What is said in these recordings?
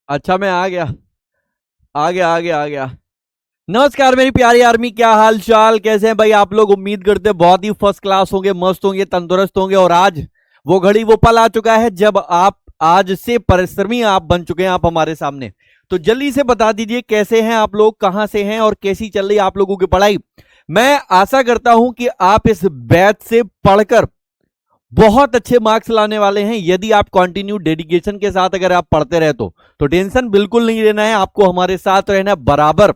अच्छा, मैं आ गया। आ गया। नमस्कार मेरी प्यारी आर्मी, क्या हाल चाल, कैसे हैं भाई आप लोग। उम्मीद करते हैं बहुत ही फर्स्ट क्लास होंगे, मस्त होंगे, तंदुरुस्त होंगे। और आज वो घड़ी वो पल आ चुका है जब आप आज से परिश्रमी आप बन चुके हैं, आप हमारे सामने। तो जल्दी से बता दीजिए कैसे हैं आप लोग, कहां से हैं और कैसी चल रही है आप लोगों की पढ़ाई। मैं आशा करता हूं कि आप इस बैच से पढ़कर बहुत अच्छे मार्क्स लाने वाले हैं। यदि आप कंटिन्यू डेडिकेशन के साथ अगर आप पढ़ते रहे तो टेंशन बिल्कुल नहीं लेना है, आपको हमारे साथ रहना है बराबर।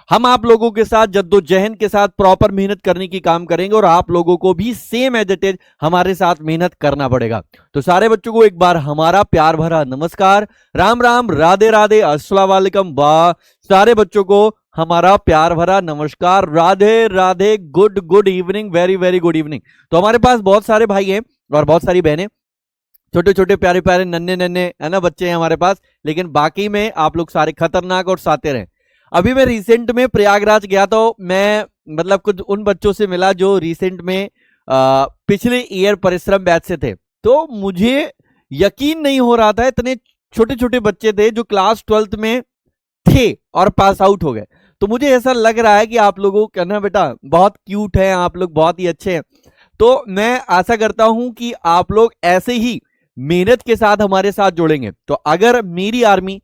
हम आप लोगों के साथ जद्दोजहद के साथ प्रॉपर मेहनत करने की काम करेंगे और आप लोगों को भी सेम एज इट इज हमारे साथ मेहनत करना पड़ेगा। तो सारे बच्चों को एक बार हमारा प्यार भरा नमस्कार, राम राम, राधे राधे, अस्सलाम वालेकुम। वाह, सारे बच्चों को हमारा प्यार भरा नमस्कार, Radhe Radhe, good good evening, very very good evening. तो हमारे पास बहुत सारे भाई हैं और बहुत सारी बहनें, छोटे छोटे प्यारे प्यारे नन्हे नन्हे है ना बच्चे हैं हमारे पास। लेकिन बाकी में आप लोग सारे खतरनाक और सातिर हैं। अभी मैं रिसेंट में प्रयागराज गया तो मैं मतलब कुछ उन बच्चों से मिला जो रिसेंट में पिछले ईयर परिश्रम बैच से थे। तो मुझे यकीन नहीं हो रहा था, इतने छोटे छोटे बच्चे थे जो क्लास 12th में थे और पास आउट हो गए। तो मुझे ऐसा लग रहा है कि आप लोगों का ना बेटा बहुत क्यूट है, आप लोग बहुत ही अच्छे हैं। तो मैं आशा करता हूं कि आप लोग ऐसे ही मेहनत के साथ हमारे साथ जुड़ेंगे। तो अगर मेरी आर्मी,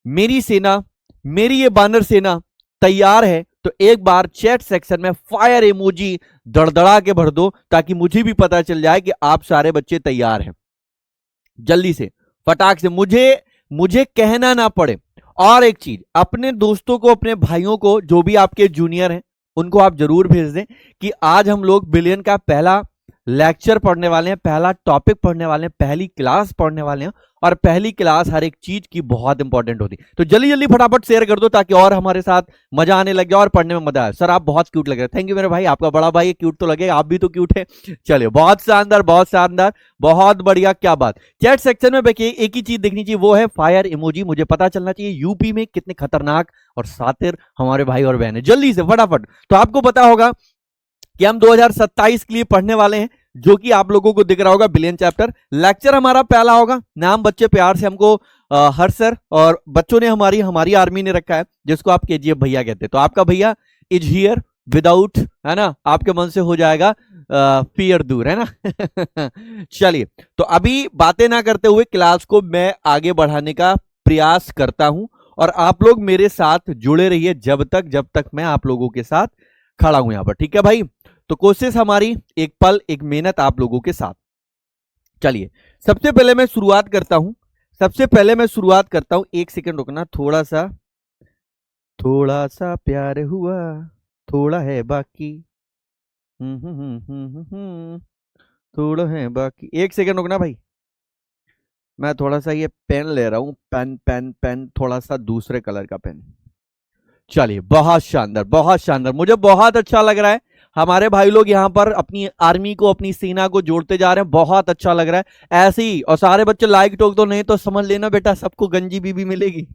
मेरी सेना, मेरी ये बानर सेना तैयार है तो एक बार चैट सेक्शन में फायर इमोजी दड़दड़ा के भर दो, ताकि मुझे भी पता चल जाए कि आप सारे बच्चे तैयार हैं। जल्दी से फटाक से, मुझे मुझे कहना ना पड़े। और एक चीज, अपने दोस्तों को, अपने भाइयों को, जो भी आपके जूनियर हैं उनको आप जरूर भेज दें कि आज हम लोग बिलियन का पहला लेक्चर पढ़ने वाले हैं, पहला टॉपिक पढ़ने वाले हैं, पहली क्लास पढ़ने वाले हैं। और पहली क्लास हर एक चीज की बहुत इंपॉर्टेंट होती है। तो जल्दी जल्दी फटाफट शेयर कर दो ताकि और हमारे साथ मजा आने लग जाए और पढ़ने में मजा आए। सर आप बहुत क्यूट लग रहे हैं, थैंक यू मेरे भाई, आपका बड़ा भाई क्यूट तो लगे, आप भी तो क्यूट है। चलिए, बहुत शानदार बहुत शानदार, बहुत बढ़िया, क्या बात। चैट सेक्शन में देखिए एक ही चीज देखनी चाहिए, वो है फायर इमोजी। मुझे पता चलना चाहिए यूपी में कितने खतरनाक और सातिर हमारे भाई और बहन है। जल्दी से फटाफट। तो आपको पता होगा कि हम 2027 के लिए पढ़ने वाले हैं, जो कि आप लोगों को दिख रहा होगा बिलियन चैप्टर। लेक्चर हमारा पहला होगा, नाम बच्चे प्यार से हमको हर सर और बच्चों ने हमारी हमारी आर्मी ने रखा है, जिसको आप केजीएफ भैया कहते हैं। तो आपका भैया इज हियर विदाउट, है ना, आपके मन से हो जाएगा फियर दूर, है ना। चलिए, तो अभी बातें ना करते हुए क्लास को मैं आगे बढ़ाने का प्रयास करता हूं और आप लोग मेरे साथ जुड़े रहिए जब तक मैं आप लोगों के साथ खड़ा हूं यहां पर, ठीक है भाई। तो कोशिश हमारी एक पल एक मेहनत आप लोगों के साथ। चलिए, सबसे पहले मैं शुरुआत करता हूं, एक सेकंड रुकना, थोड़ा सा प्यार हुआ, थोड़ा है बाकी। थोड़ा है बाकी, एक सेकंड रुकना भाई। मैं थोड़ा सा ये पेन ले रहा हूं, पेन पेन पेन, थोड़ा सा दूसरे कलर का पेन। चलिए, बहुत शानदार बहुत शानदार, मुझे बहुत अच्छा लग रहा है। हमारे भाई लोग यहाँ पर अपनी आर्मी को, अपनी सेना को जोड़ते जा रहे हैं, बहुत अच्छा लग रहा है ऐसे ही। और सारे बच्चे लाइक ठोक दो, नहीं तो समझ लेना बेटा सबको गंजी बीबी मिलेगी।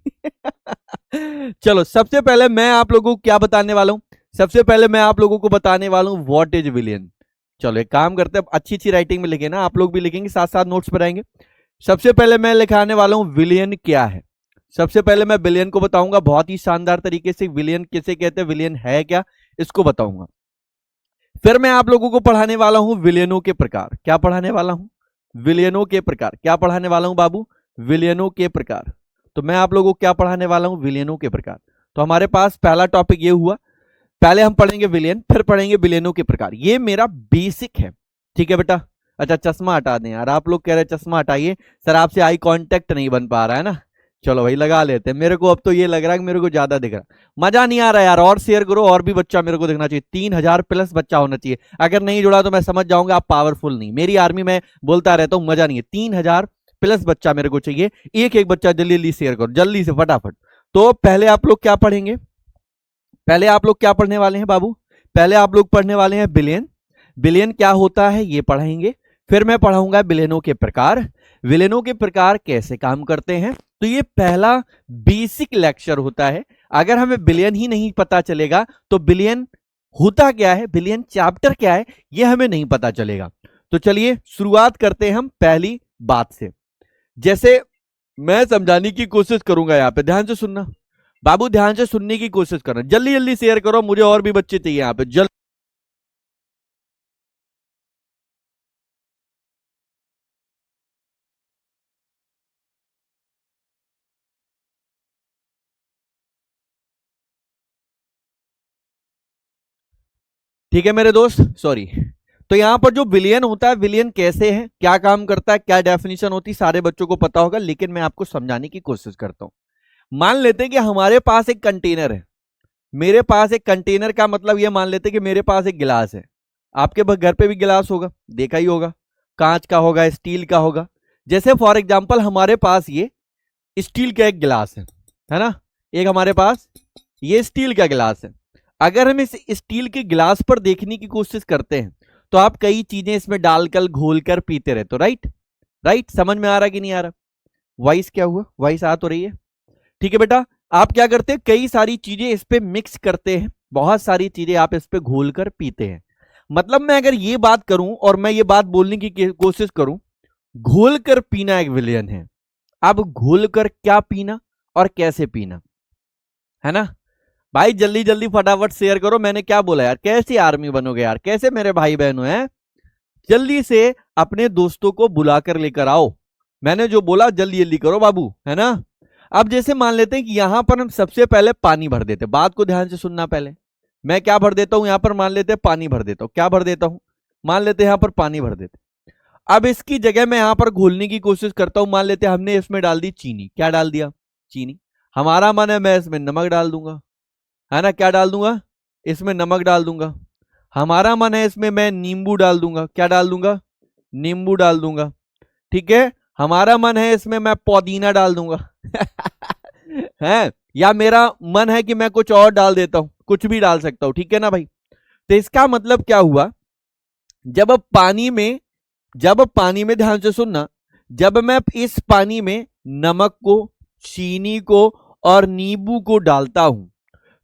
चलो, सबसे पहले मैं आप लोगों को क्या बताने वाला हूं, सबसे पहले मैं आप लोगों को बताने वाला हूं व्हाट इज विलियन। चलो एक काम करते हैं, अच्छी अच्छी राइटिंग में लिखे ना, आप लोग भी लिखेंगे साथ साथ नोट्स पर आएंगे। सबसे पहले मैं लिखाने वाला हूं विलियन क्या है। सबसे पहले मैं विलियन को बताऊंगा बहुत ही शानदार तरीके से, विलियन किसे कहते हैं, विलियन है क्या, इसको बताऊंगा। फिर मैं आप लोगों को पढ़ाने वाला हूं विलियनों के प्रकार। क्या पढ़ाने वाला हूं, विलियनों के प्रकार। क्या पढ़ाने वाला हूं बाबू, विलियनों के प्रकार। तो मैं आप लोगों को क्या पढ़ाने वाला हूं, विलियनों के प्रकार। तो हमारे पास पहला टॉपिक ये हुआ, पहले हम पढ़ेंगे विलियन, फिर पढ़ेंगे विलियनों के प्रकार। ये मेरा बेसिक है, ठीक है बेटा। अच्छा, चश्मा हटा दें यार, आप लोग कह रहे हैं चश्मा हटाइए सर, आपसे आई कांटेक्ट नहीं बन पा रहा है ना। चलो भाई लगा लेते हैं, मेरे को अब तो ये लग रहा है कि मेरे को ज्यादा दिख रहा, मजा नहीं आ रहा यार। और शेयर करो, और भी बच्चा मेरे को दिखना चाहिए, 3000 प्लस बच्चा होना चाहिए। अगर नहीं जुड़ा तो मैं समझ जाऊंगा आप पावरफुल नहीं। मेरी आर्मी में बोलता रहता हूं मजा नहीं है, 3000 प्लस बच्चा मेरे को चाहिए। एक एक बच्चा जल्दी जल्दी शेयर करो, जल्दी से फटाफट। तो पहले आप लोग क्या पढ़ेंगे, पहले आप लोग क्या पढ़ने वाले हैं बाबू, पहले आप लोग पढ़ने वाले हैं बिलियन। बिलियन क्या होता है ये पढ़ेंगे। फिर मैं पढ़ाऊंगा बिलियनों के प्रकार, विलेनों के प्रकार कैसे काम करते हैं। तो ये पहला बेसिक लेक्चर होता है। अगर हमें बिलियन ही नहीं पता चलेगा तो बिलियन होता क्या है, बिलियन चैप्टर क्या है, ये हमें नहीं पता चलेगा। तो चलिए शुरुआत करते हैं हम पहली बात से। जैसे मैं समझाने की कोशिश करूंगा, यहाँ पे ध्यान से सुनना बाबू, ध्यान से सुनने की कोशिश करना, जल्दी जल्दी शेयर करो, मुझे और भी बच्चे चाहिए यहाँ पे जल्दी। ठीक है मेरे दोस्त, सॉरी। तो यहां पर जो विलियन होता है, विलियन कैसे है, क्या काम करता है, क्या डेफिनेशन होती है, सारे बच्चों को पता होगा, लेकिन मैं आपको समझाने की कोशिश करता हूं। मान लेते हैं कि हमारे पास एक कंटेनर है, मेरे पास एक कंटेनर का मतलब ये मान लेते हैं कि मेरे पास एक गिलास है। आपके घर पे भी गिलास होगा, देखा ही होगा, कांच का होगा, स्टील का होगा। जैसे फॉर एग्जाम्पल हमारे पास ये स्टील का एक गिलास है ना, एक हमारे पास ये स्टील का गिलास है। अगर हम इस स्टील के गिलास पर देखने की कोशिश करते हैं तो आप कई चीजें इसमें डालकर घोलकर पीते रहते हो, राइट राइट, समझ में आ रहा कि नहीं आ रहा? वॉइस क्या हुआ, वॉइस आ तो रही है? ठीक है बेटा, आप क्या करते हैं, कई सारी चीजें इस पे मिक्स करते हैं, बहुत सारी चीजें आप इस पे घोलकर पीते हैं। मतलब मैं अगर ये बात करूं और मैं ये बात बोलने की कोशिश करूं, घोल कर पीना एक विलियन है। अब घोल कर क्या पीना और कैसे पीना, है ना भाई? जल्दी जल्दी फटाफट शेयर करो, मैंने क्या बोला यार, कैसे आर्मी बनोगे यार, कैसे मेरे भाई बहनों हैं? जल्दी से अपने दोस्तों को बुलाकर लेकर आओ, मैंने जो बोला जल्दी जल्दी करो बाबू, है ना? अब जैसे मान लेते हैं कि यहां पर हम सबसे पहले पानी भर देते, बात को ध्यान से सुनना। पहले मैं क्या भर देता हूं, यहां पर मान लेते हैं पानी भर देता हूं, क्या भर देता हूं, मान लेते हैं यहां पर पानी भर देते। अब इसकी जगह मैं यहां पर घोलने की कोशिश करता हूं, मान लेते हैं हमने इसमें डाल दी चीनी, क्या डाल दिया, चीनी। हमारा मन है मैं इसमें नमक डाल दूंगा, है ना, क्या डाल दूंगा, इसमें नमक डाल दूंगा। हमारा मन है इसमें मैं नींबू डाल दूंगा, क्या डाल दूंगा, नींबू डाल दूंगा। ठीक है, हमारा मन है इसमें मैं पुदीना डाल दूंगा है, या मेरा मन है कि मैं कुछ और डाल देता हूं, कुछ भी डाल सकता हूं, ठीक है ना भाई? तो इसका मतलब क्या हुआ, जब पानी में, जब पानी में, ध्यान से सुनना, जब मैं इस पानी में नमक को, चीनी को और नींबू को डालता हूं,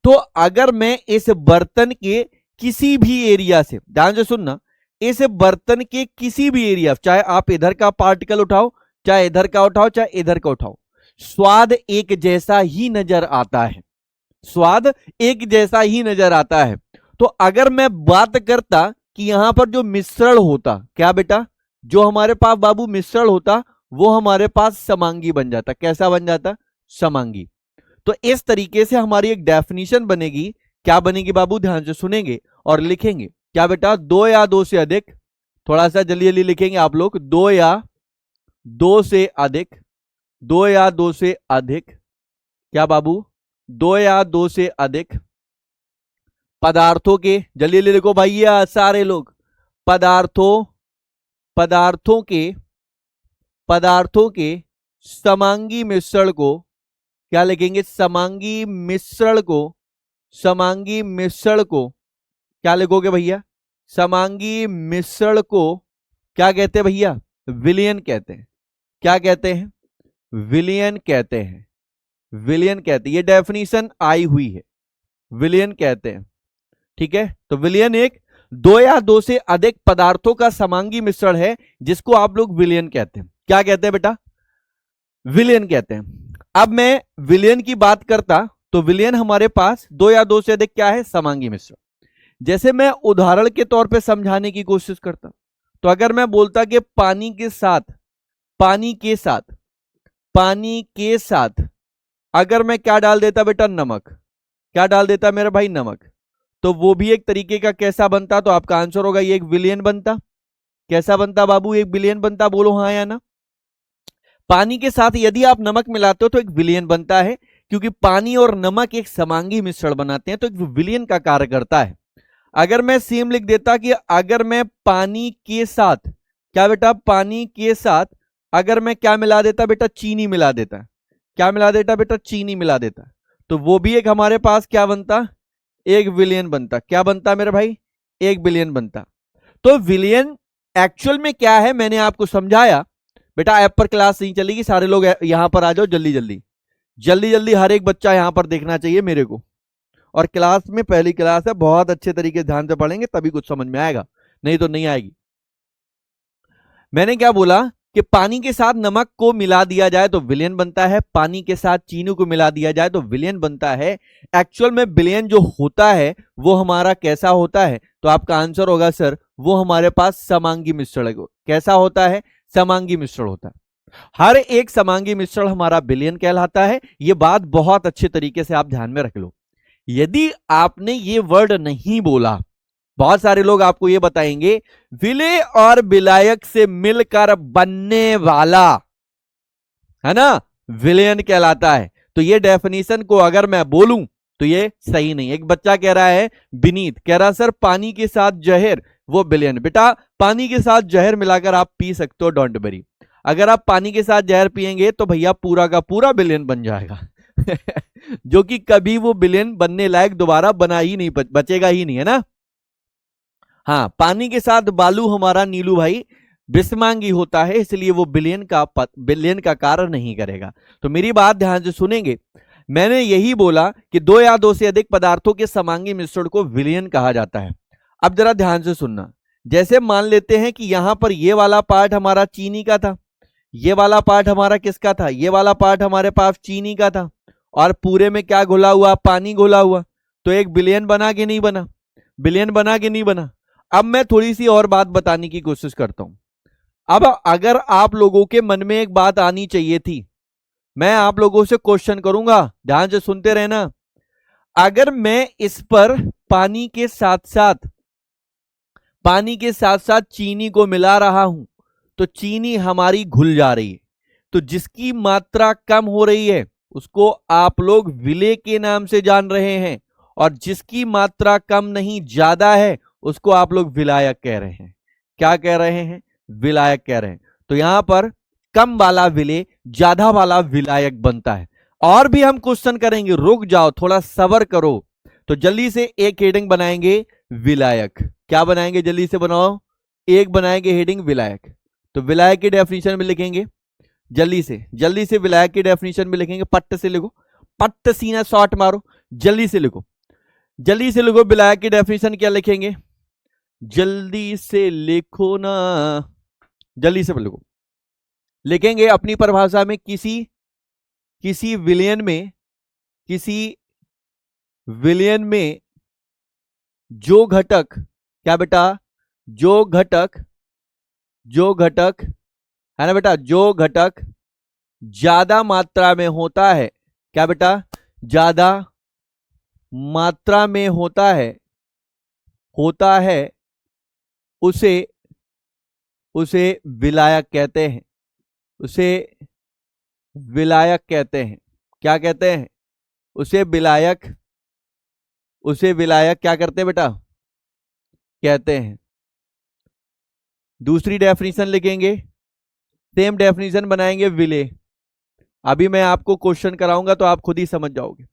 तो अगर मैं इस बर्तन के किसी भी एरिया से, ध्यान से सुनना, इस बर्तन के किसी भी एरिया, चाहे आप इधर का पार्टिकल उठाओ, चाहे इधर का उठाओ, चाहे इधर का उठाओ, स्वाद एक जैसा ही नजर आता है, स्वाद एक जैसा ही नजर आता है। तो अगर मैं बात करता कि यहां पर जो मिश्रण होता, क्या बेटा, जो हमारे पास बाबू मिश्रण होता, वो हमारे पास समांगी बन जाता, कैसा बन जाता, समांगी। तो इस तरीके से हमारी एक डेफिनेशन बनेगी, क्या बनेगी बाबू, ध्यान से सुनेंगे और लिखेंगे, क्या बेटा, दो या दो से अधिक, थोड़ा सा जल्दी जल्दी लिखेंगे आप लोग, दो या दो से अधिक, दो या दो से अधिक, क्या बाबू, दो या दो से अधिक पदार्थों के, जल्दी जल्दी लिखो भैया सारे लोग, पदार्थों, पदार्थों के, पदार्थों के समांगी मिश्रण को, क्या लिखेंगे, समांगी मिश्रण को, समांगी मिश्रण को क्या लिखोगे भैया, समांगी मिश्रण को क्या कहते हैं भैया, विलियन कहते हैं, क्या कहते हैं, विलियन कहते हैं, विलियन कहते हैं, ये डेफिनेशन आई हुई है, विलियन कहते हैं। ठीक है, तो विलियन एक दो या दो से अधिक पदार्थों का समांगी मिश्रण है, जिसको आप लोग विलियन कहते हैं, क्या कहते हैं बेटा, विलियन कहते हैं। अब मैं विलियन की बात करता तो विलियन हमारे पास दो या दो से अधिक क्या है, समांगी मिश्रण। जैसे मैं उदाहरण के तौर पे समझाने की कोशिश करता, तो अगर मैं बोलता कि पानी के साथ, पानी के साथ, पानी के साथ अगर मैं क्या डाल देता बेटा, नमक, क्या डाल देता मेरा भाई, नमक, तो वो भी एक तरीके का कैसा बनता, तो आपका आंसर होगा ये एक विलियन बनता। कैसा बनता बाबू, एक विलियन बनता, बोलो हाँ या ना? पानी के साथ यदि आप नमक मिलाते हो तो एक विलियन बनता है, क्योंकि पानी और नमक एक समांगी मिश्रण बनाते हैं, तो एक विलियन का कार्य करता है। अगर मैं सेम लिख देता कि अगर मैं पानी के साथ, क्या बेटा, पानी के साथ अगर मैं क्या मिला देता बेटा, चीनी मिला देता, क्या मिला देता बेटा, चीनी मिला देता, तो वो भी एक हमारे पास क्या बनता, एक विलियन बनता, क्या बनता मेरे भाई, एक विलियन बनता। तो विलियन एक्चुअल में क्या है मैंने आपको समझाया बेटा, ऐप पर क्लास नहीं चलेगी, सारे लोग यहां पर आ जाओ जल्दी जल्दी, जल्दी जल्दी, हर एक बच्चा यहां पर देखना चाहिए मेरे को। और क्लास में पहली क्लास है, बहुत अच्छे तरीके से ध्यान से पढ़ेंगे तभी कुछ समझ में आएगा, नहीं तो नहीं आएगी। मैंने क्या बोला कि पानी के साथ नमक को मिला दिया जाए तो विलेन बनता है, पानी के साथ चीनी को मिला दिया जाए तो विलेन बनता है। एक्चुअल में विलेन जो होता है वो हमारा कैसा होता है? तो आपका आंसर होगा सर वो हमारे पास समांगी मिश्रण है। कैसा होता है? समांगी मिश्रण होता है। हर एक समांगी मिश्रण हमारा विलेन कहलाता है। ये बात बहुत अच्छे तरीके से आप ध्यान में रख लो। यदि आपने ये वर्ड नहीं बोला, बहुत सारे लोग आपको ये बताएंगे विलेय और विलायक से मिलकर बनने वाला, है ना, विलेयन कहलाता है। तो ये डेफिनेशन को अगर मैं बोलूं तो ये सही नहीं। एक बच्चा कह रहा है, विनीत कह रहा सर पानी के साथ जहर, वो विलेयन। बेटा पानी के साथ जहर मिलाकर आप पी सकते हो, डोंट वरी। अगर आप पानी के साथ जहर पिएंगे तो भैया पूरा का पूरा विलेयन बन जाएगा जो कि कभी वो विलेयन बनने लायक दोबारा बना ही नहीं, बचेगा ही नहीं, है ना। हाँ, पानी के साथ बालू हमारा नीलू भाई विषमांगी होता है, इसलिए वो विलेयन का कार्य नहीं करेगा। तो मेरी बात ध्यान से सुनेंगे, मैंने यही बोला कि दो या दो से अधिक पदार्थों के समांगी मिश्रण को विलेयन कहा जाता है। अब जरा ध्यान से सुनना, जैसे मान लेते हैं कि यहां पर ये वाला पार्ट हमारा चीनी का था, ये वाला पार्ट हमारा किसका था? ये वाला पार्ट हमारे पास चीनी का था, और पूरे में क्या घुला हुआ? पानी घुला हुआ। तो एक विलेयन बना कि नहीं बना? विलेयन बना कि नहीं बना? अब मैं थोड़ी सी और बात बताने की कोशिश करता हूं। अब अगर आप लोगों के मन में एक बात आनी चाहिए थी, मैं आप लोगों से क्वेश्चन करूंगा, ध्यान से सुनते रहना। अगर मैं इस पर पानी के साथ साथ चीनी को मिला रहा हूं तो चीनी हमारी घुल जा रही है। तो जिसकी मात्रा कम हो रही है उसको आप लोग विलेय के नाम से जान रहे हैं, और जिसकी मात्रा कम नहीं ज्यादा है उसको आप लोग विलायक कह रहे हैं। क्या कह रहे हैं? विलायक कह रहे हैं। तो यहां पर कम वाला विलेय, ज्यादा वाला विलायक बनता है। और भी हम क्वेश्चन करेंगे, रुक जाओ, थोड़ा सबर करो। तो जल्दी से एक हेडिंग बनाएंगे विलायक। क्या बनाएंगे? जल्दी से बनाओ, एक बनाएंगे हेडिंग विलायक। तो विलायक की डेफिनेशन में लिखेंगे, जल्दी से विलायक की डेफिनेशन में लिखेंगे, पट्ट से लिखो, पट्ट सीना शॉट मारो, जल्दी से लिखो विलायक की डेफिनेशन क्या लिखेंगे? जल्दी से लिखो ना, जल्दी से लिखो। लिखेंगे अपनी परिभाषा में, किसी विलेयन में जो घटक, क्या बेटा? जो घटक है ना बेटा, जो घटक ज्यादा मात्रा में होता है, क्या बेटा? ज्यादा मात्रा में होता है उसे विलायक कहते हैं। क्या कहते हैं? उसे विलायक क्या करते हैं बेटा? कहते हैं। दूसरी डेफिनेशन लिखेंगे, सेम डेफिनेशन बनाएंगे विलेय। अभी मैं आपको क्वेश्चन कराऊंगा तो आप खुद ही समझ जाओगे।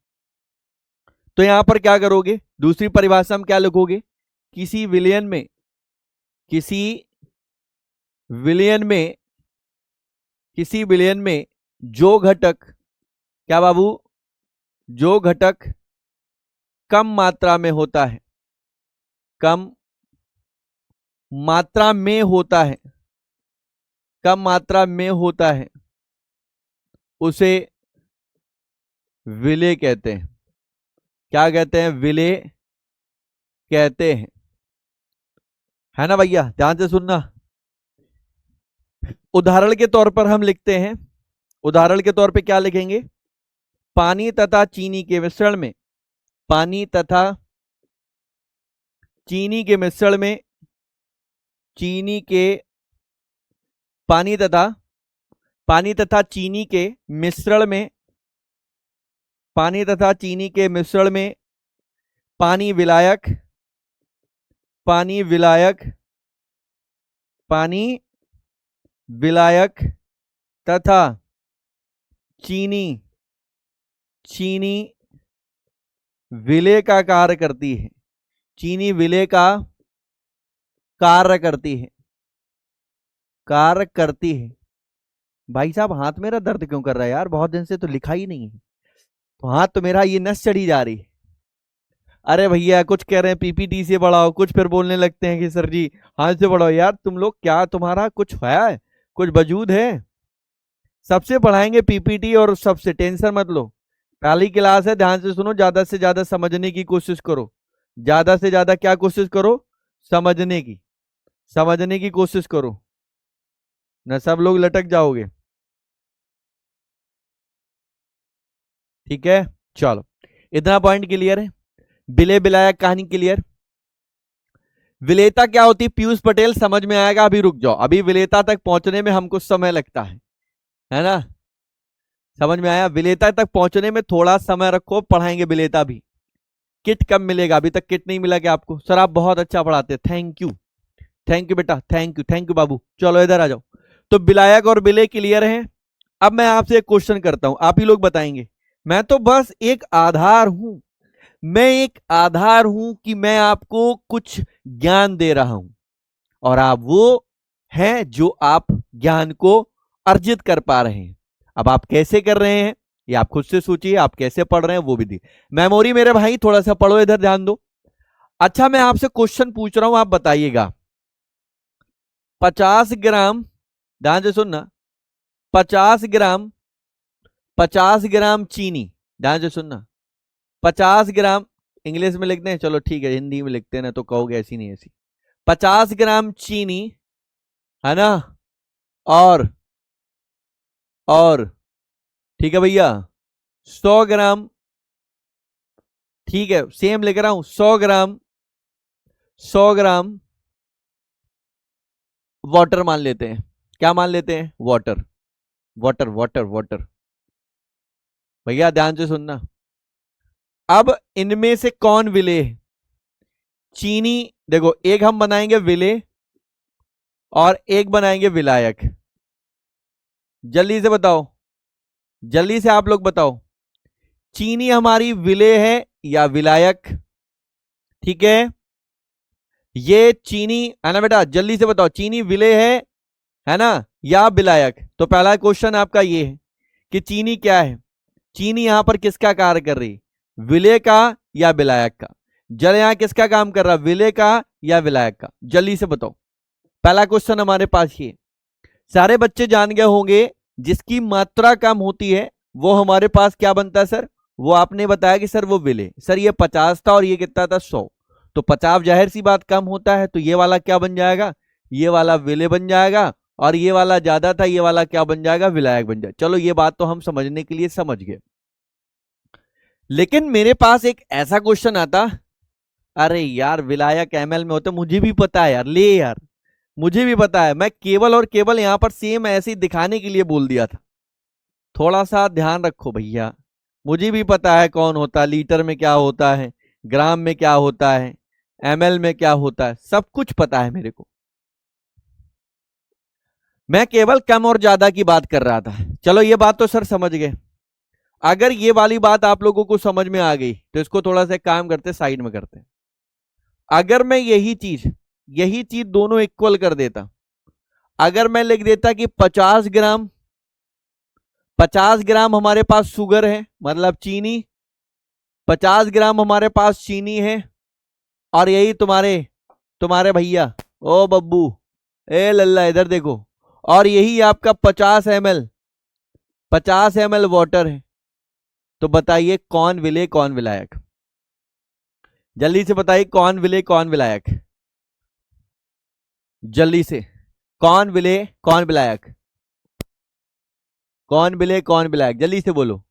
तो यहां पर क्या करोगे? दूसरी परिभाषा में क्या लिखोगे? किसी विलेयन में जो घटक, क्या बाबू? जो घटक कम मात्रा में होता है, कम मात्रा में होता है उसे विलेय कहते हैं। क्या कहते हैं? विलेय कहते हैं, है ना भैया? ध्यान से सुनना। उदाहरण के तौर पर हम लिखते हैं, उदाहरण के तौर पे क्या लिखेंगे? पानी तथा चीनी के मिश्रण में, पानी तथा चीनी के मिश्रण में, पानी तथा चीनी के मिश्रण में, पानी विलायक तथा चीनी विलेय का कार्य करती है। चीनी विलेय का कार्य करती है। भाई साहब हाथ मेरा दर्द क्यों कर रहा है यार? बहुत दिन से तो लिखा ही नहीं है, तो हाथ तो मेरा ये नस चढ़ी जा रही है। अरे भैया कुछ कह रहे हैं पीपीटी से बढ़ाओ, कुछ फिर बोलने लगते हैं कि सर जी हाथ से बढ़ाओ। यार तुम लोग क्या, तुम्हारा कुछ है? कुछ वजूद है? सबसे पढ़ाएंगे पीपीटी और सबसे, टेंशन मत लो। पहली क्लास है, ध्यान से सुनो, ज्यादा से ज्यादा समझने की कोशिश करो। ज्यादा से ज्यादा क्या कोशिश करो? समझने की कोशिश करो, न सब लोग लटक जाओगे। ठीक है, चलो इतना पॉइंट क्लियर है। बिले बिलाया कहानी क्लियर। विलेता क्या होती है पीयूष पटेल, समझ में आएगा, अभी रुक जाओ, अभी विलेता तक पहुंचने में हमको समय लगता है ना? समझ में आया? विलेता तक पहुंचने में थोड़ा समय रखो, पढ़ाएंगे विलेता भी। किट कब मिलेगा? अभी तक किट नहीं मिला क्या आपको? सर आप बहुत अच्छा पढ़ाते हैं, थैंक यू, थैंक यू बेटा, थैंक यू बाबू। चलो इधर आ जाओ। तो विलायक और विलय क्लियर हैं। अब मैं आपसे एक क्वेश्चन करता हूं, आप ही लोग बताएंगे। मैं तो बस एक आधार हूं, मैं एक आधार हूं कि मैं आपको कुछ ज्ञान दे रहा हूं, और आप वो हैं जो आप ज्ञान को अर्जित कर पा रहे हैं। अब आप कैसे कर रहे हैं ये आप खुद से सोचिए, आप कैसे पढ़ रहे हैं वो भी दी मेमोरी। मेरे भाई थोड़ा सा पढ़ो, इधर ध्यान दो। अच्छा मैं आपसे क्वेश्चन पूछ रहा हूं, आप बताइएगा। 50 ग्राम, ध्यान से सुनना, 50 ग्राम, 50 ग्राम चीनी, ध्यान से सुनना, 50 ग्राम, इंग्लिश में लिखते हैं, चलो ठीक है हिंदी में लिखते हैं ना, तो कहोगे ऐसी नहीं ऐसी। 50 ग्राम चीनी, है ना, और ठीक है भैया, 100 ग्राम, ठीक है सेम लिख रहा हूं, 100 ग्राम, 100 ग्राम वाटर मान लेते हैं। क्या मान लेते हैं? Water, water water water. भैया ध्यान से सुनना, अब इनमें से कौन विलेय है? चीनी, देखो एक हम बनाएंगे विलेय और एक बनाएंगे विलायक। जल्दी से बताओ, जल्दी से आप लोग बताओ, चीनी हमारी विलेय है या विलायक? ठीक है, ये चीनी है ना बेटा, जल्दी से बताओ, चीनी विलेय है ना या विलायक? तो पहला क्वेश्चन आपका ये है कि चीनी क्या है, चीनी यहां पर किसका कार्य कर रही, विलेय का या विलायक का? जल यहां किसका काम कर रहा, विलेय का या विलायक का? जल्दी से बताओ। पहला क्वेश्चन हमारे पास ये, सारे बच्चे जान गए होंगे, जिसकी मात्रा कम होती है वो हमारे पास क्या बनता है सर? वो आपने बताया कि सर वो विलेय। सर ये 50 था और ये कितना था 100, तो 50 जाहिर सी बात कम होता है, तो ये वाला क्या बन जाएगा, ये वाला विलेय बन जाएगा, और ये वाला ज्यादा था, ये वाला क्या बन जाएगा, विलायक बन जाएगा। चलो ये बात तो हम समझने के लिए समझ गए। लेकिन मेरे पास एक ऐसा क्वेश्चन आता, अरे यार विलायक एमएल में होते, मुझे भी पता है यार, ले यार मुझे भी पता है, मैं केवल और केवल यहां पर सेम ऐसे ही दिखाने के लिए बोल दिया था। थोड़ा सा ध्यान रखो भैया, मुझे भी पता है कौन होता है, लीटर में क्या होता है, ग्राम में क्या होता है, एमएल में क्या होता है, सब कुछ पता है मेरे को। मैं केवल कम और ज्यादा की बात कर रहा था। चलो ये बात तो सर समझ गए। अगर ये वाली बात आप लोगों को समझ में आ गई तो इसको थोड़ा सा काम करते, साइड में करते। अगर मैं यही चीज दोनों इक्वल कर देता, अगर मैं लिख देता कि 50 ग्राम, 50 ग्राम हमारे पास शुगर है, मतलब चीनी, 50 ग्राम हमारे पास चीनी है, और यही तुम्हारे तुम्हारे भैया, ओ बब्बू, ए लल्ला इधर देखो, और यही आपका 50 ml, 50 ml वाटर है। तो बताइए कौन विलेय कौन विलायक? जल्दी से बताइए कौन विलेय कौन विलायक? जल्दी से, कौन विलेय कौन विलायक? कौन विलेय कौन विलायक? जल्दी से बोलो।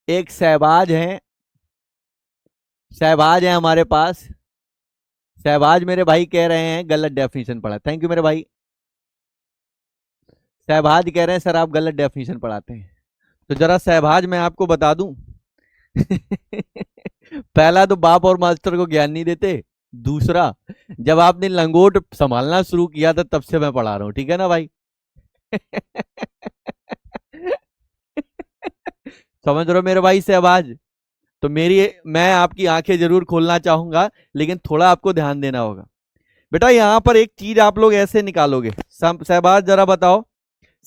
एक सहबाज है हमारे पास, सहबाज मेरे भाई कह रहे हैं गलत डेफिनेशन पढ़ा। थैंक यू मेरे भाई। सहबाज कह रहे हैं सर आप गलत डेफिनेशन पढ़ाते हैं। तो जरा सहबाज मैं आपको बता दूं पहला तो बाप और मास्टर को ज्ञान नहीं देते, दूसरा जब आपने लंगोट संभालना शुरू किया था तब से मैं पढ़ा रहा हूं, ठीक है ना भाई? समझ रहे हो मेरे भाई सहबाज? तो मैं आपकी आंखें जरूर खोलना चाहूंगा, लेकिन थोड़ा आपको ध्यान देना होगा। बेटा यहां पर एक चीज आप लोग ऐसे निकालोगे, सहबाज जरा बताओ,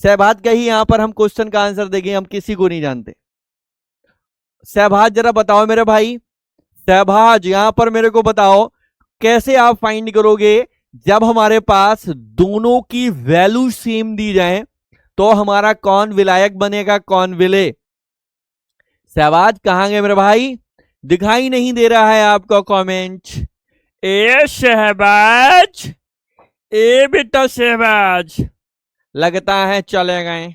सहबाज का ही यहां पर हम क्वेश्चन का आंसर देंगे, हम किसी को नहीं जानते। सहबाज जरा बताओ मेरे भाई, सहबाज यहां पर मेरे को बताओ कैसे आप फाइंड करोगे? जब हमारे पास दोनों की वैल्यू सेम दी जाए तो हमारा कौन विलायक बनेगा, कौन विलेय? सहबाज कहां गए मेरे भाई? दिखाई नहीं दे रहा है आपका कमेंट। ए शहबाज, ए बेटा शहबाज, लगता है चले गए।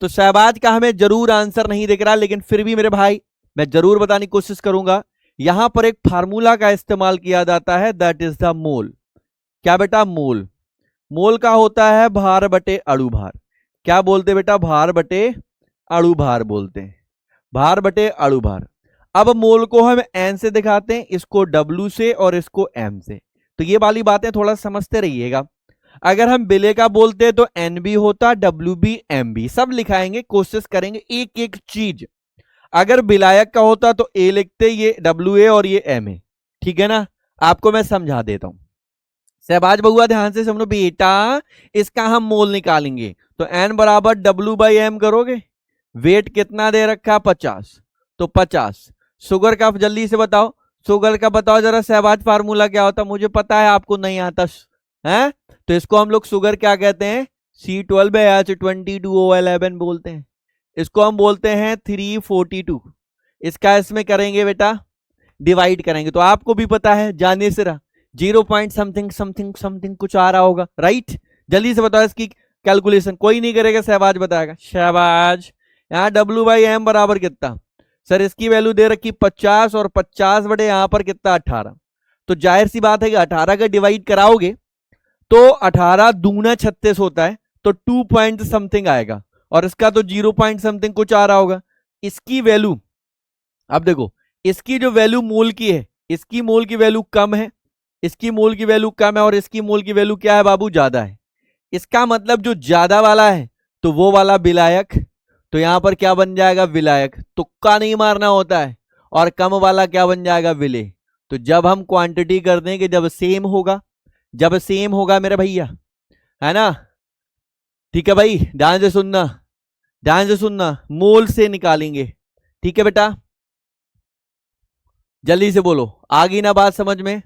तो शहबाज का हमें जरूर आंसर नहीं दिख रहा, लेकिन फिर भी मेरे भाई मैं जरूर बताने की कोशिश करूंगा। यहां पर एक फार्मूला का इस्तेमाल किया जाता है, दैट इज द मोल। क्या बेटा? मोल। मोल का होता है भार बटे अणु भार। क्या बोलते बेटा? भार बटे अणु भार बोलते हैं, भार बटे अणु भार। अब मोल को हम एन से दिखाते हैं, इसको डब्ल्यू से और इसको एम से। तो ये वाली बातें थोड़ा समझते रहिएगा। अगर हम विलेय का बोलते तो एन भी होता, डब्ल्यू बी, एम भी, सब लिखाएंगे, कोशिश करेंगे एक एक चीज। अगर विलायक का होता तो ए लिखते, ये डब्ल्यू ए और ये एम ए, ठीक है ना? आपको मैं समझा देता हूं। सहबाज बउआ ध्यान से समझो बेटा, इसका हम मोल निकालेंगे तो एन बराबर डब्ल्यू बाई एम करोगे। वेट कितना दे रखा? 50, तो 50। शुगर का जल्दी से बताओ, शुगर का बताओ जरा सहबाज, फार्मूला क्या होता? मुझे पता है आपको नहीं आता है, तो इसको हम लोग शुगर क्या कहते हैं? C12H22O11 बोलते हैं। इसको हम बोलते हैं 342। इसका इसमें करेंगे बेटा डिवाइड करेंगे, तो आपको भी पता है जाने से रहा 0 पॉइंट समथिंग समथिंग समथिंग कुछ आ रहा होगा, राइट? जल्दी से बताओ इसकी कैलकुलेशन। कोई नहीं करेगा, सहबाज बताएगा। सहबाज यहाँ डब्ल्यू बाई एम बराबर कितना? सर इसकी वैल्यू दे रखी 50 और 50 बटे यहाँ पर कितना? 18। तो जाहिर सी बात है कि 18 का डिवाइड कराओगे तो 18 दूना 36 होता है, तो 2 पॉइंट समथिंग आएगा, और इसका तो 0 पॉइंट समथिंग कुछ आ रहा होगा। इसकी वैल्यू, अब देखो इसकी जो वैल्यू मोल की है, इसकी मोल की वैल्यू कम है, इसकी मोल की वैल्यू कम है, और इसकी मोल की वैल्यू क्या है बाबू? ज्यादा है। इसका मतलब जो ज्यादा वाला है तो वो वाला विलायक, तो यहां पर क्या बन जाएगा? विलायक। तुक्का नहीं मारना होता है। और कम वाला क्या बन जाएगा? विलेय। तो जब हम क्वांटिटी कर दें कि जब सेम होगा, जब सेम होगा मेरे भैया, है ना? ठीक है भाई, ध्यान से सुनना, ध्यान से सुनना, मोल से निकालेंगे, ठीक है बेटा? जल्दी से बोलो, आ गई ना बात समझ में?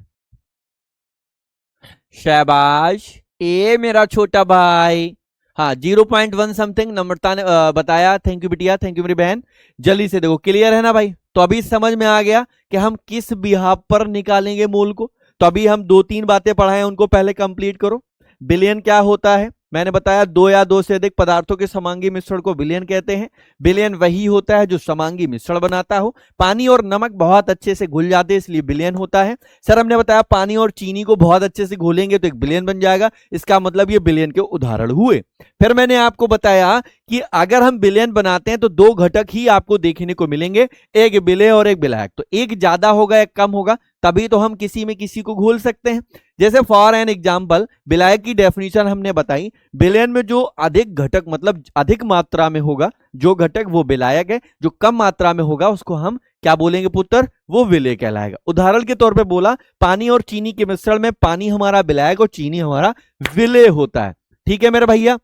शाबाश, ए मेरा छोटा भाई। हाँ 0.1 समथिंग नम्रता ने बताया। थैंक यू बिटिया, थैंक यू मेरी बहन। जल्दी से देखो, क्लियर है ना भाई? तो अभी समझ में आ गया कि हम किस बिहाफ पर निकालेंगे मोल को। तो अभी हम 2-3 बातें पढ़ाएं, उनको पहले कंप्लीट करो। विलयन क्या होता है? मैंने बताया 2 या 2 से अधिक पदार्थों के समांगी मिश्रण को विलयन कहते हैं। विलयन वही होता है जो समांगी मिश्रण बनाता हो। पानी और नमक बहुत अच्छे से घुल जाते हैं, इसलिए विलयन होता है। सर हमने बताया पानी और चीनी को बहुत अच्छे से घोलेंगे तो एक विलयन बन जाएगा, इसका मतलब ये विलयन के उदाहरण हुए। फिर मैंने आपको बताया कि अगर हम विलयन बनाते हैं तो 2 घटक ही आपको देखने को मिलेंगे, एक विलेय और एक विलायक। तो एक ज्यादा होगा एक कम होगा, तभी तो हम किसी में किसी को घोल सकते हैं। जैसे फॉर एन एग्जाम्पल, विलायक की डेफिनेशन हमने बताई, विलयन में जो अधिक घटक मतलब अधिक मात्रा में होगा जो घटक वो विलायक है, जो कम मात्रा में होगा उसको हम क्या बोलेंगे पुत्र? वो विलेय कहलाएगा। उदाहरण के तौर पे बोला, पानी और चीनी के मिश्रण में पानी हमारा विलायक और चीनी हमारा विलेय होता है। ठीक है मेरे भैया,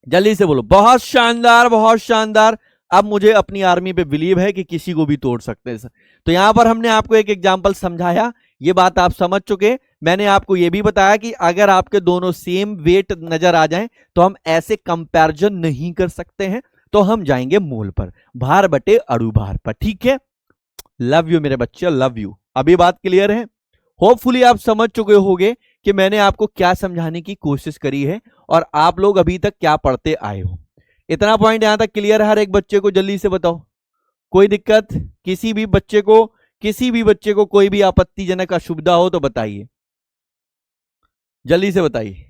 जल्दी से बोलो। बहुत शानदार, बहुत शानदार। अब मुझे अपनी आर्मी पे बिलीव है कि किसी को भी तोड़ सकते हैं। तो यहां पर हमने आपको एक एग्जांपल समझाया, ये बात आप समझ चुके। मैंने आपको ये भी बताया कि अगर आपके दोनों सेम वेट नजर आ जाएं तो हम ऐसे कंपैरिजन नहीं कर सकते हैं, तो हम जाएंगे मोल पर, भार बटे अणु भार पर। ठीक है, लव यू मेरे बच्चे, लव यू। अभी बात क्लियर है? होपफुली आप समझ चुके होंगे कि मैंने आपको क्या समझाने की कोशिश करी है और आप लोग अभी तक क्या पढ़ते आए हो। इतना पॉइंट यहां तक क्लियर है हर एक बच्चे को? जल्दी से बताओ, कोई दिक्कत? किसी भी बच्चे को कोई भी आपत्तिजनक असुविधा हो तो बताइए, जल्दी से बताइए,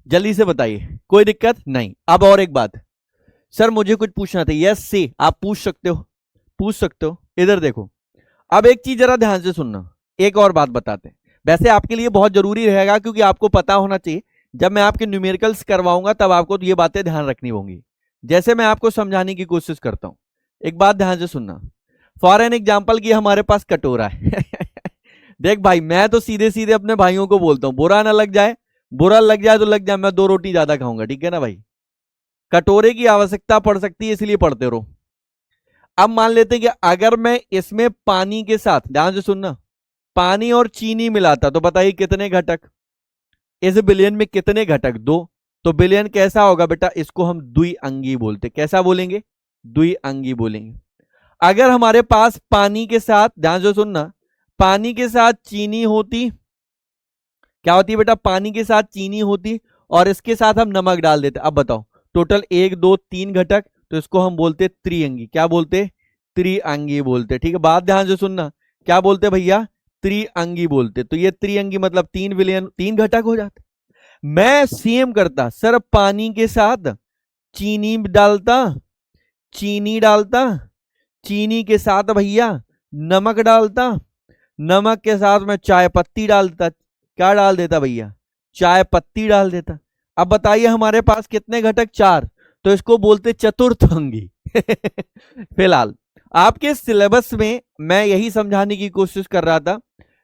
जल्दी से बताइए। कोई दिक्कत नहीं? अब और एक बात, सर मुझे कुछ पूछना था। यस से आप पूछ सकते हो, पूछ सकते हो। इधर देखो, अब एक चीज जरा ध्यान से सुनना, एक और बात बताते हैं। वैसे आपके लिए बहुत जरूरी रहेगा क्योंकि आपको पता होना चाहिए, जब मैं आपके न्यूमेरिकल्स करवाऊंगा तब आपको ये बातें ध्यान रखनी होंगी, जैसे मैं आपको समझाने की कोशिश करता हूं। एक बात ध्यान से सुनना, फॉर एन एग्जाम्पल की हमारे पास कटोरा है देख भाई, मैं तो सीधे सीधे अपने भाइयों को बोलता हूं, बुरा ना लग जाए, बुरा लग जाए तो लग जाए, मैं 2 रोटी ज्यादा खाऊंगा, ठीक है ना भाई? कटोरे की आवश्यकता पड़ सकती है, इसलिए पढ़ते रहो। अब मान लेते हैं कि अगर मैं इसमें पानी के साथ, ध्यान से सुनना, पानी और चीनी मिलाता तो बताइए कितने घटक, इस बिलियन में कितने घटक, दो। तो बिलियन कैसा होगा बेटा, इसको हम द्विअंगी बोलते, कैसा बोलेंगे, द्विअंगी बोलेंगे। अगर हमारे पास पानी के साथ, ध्यान से सुनना, पानी के साथ चीनी होती, क्या होती है बेटा, पानी के साथ चीनी होती और इसके साथ हम नमक डाल देते, अब बताओ टोटल 1 2 3 घटक, तो इसको हम बोलते त्रिअंगी, क्या बोलते, त्रिअंगी बोलते। ठीक है, बात ध्यान से सुनना, क्या बोलते भैया, त्रिअंगी बोलते। तो ये त्रिअंगी मतलब 3 विलियन, 3 घटक हो जाते। मैं सेम करता सर, पानी के साथ चीनी डालता, चीनी डालता, चीनी के साथ भैया नमक डालता, नमक के साथ में चाय पत्ती डालता, क्या डाल देता भैया, चाय पत्ती डाल देता। अब बताइए हमारे पास कितने घटक, 4, तो इसको बोलते चतुर्थ अंगी। फिलहाल आपके सिलेबस में मैं यही समझाने की कोशिश कर रहा था,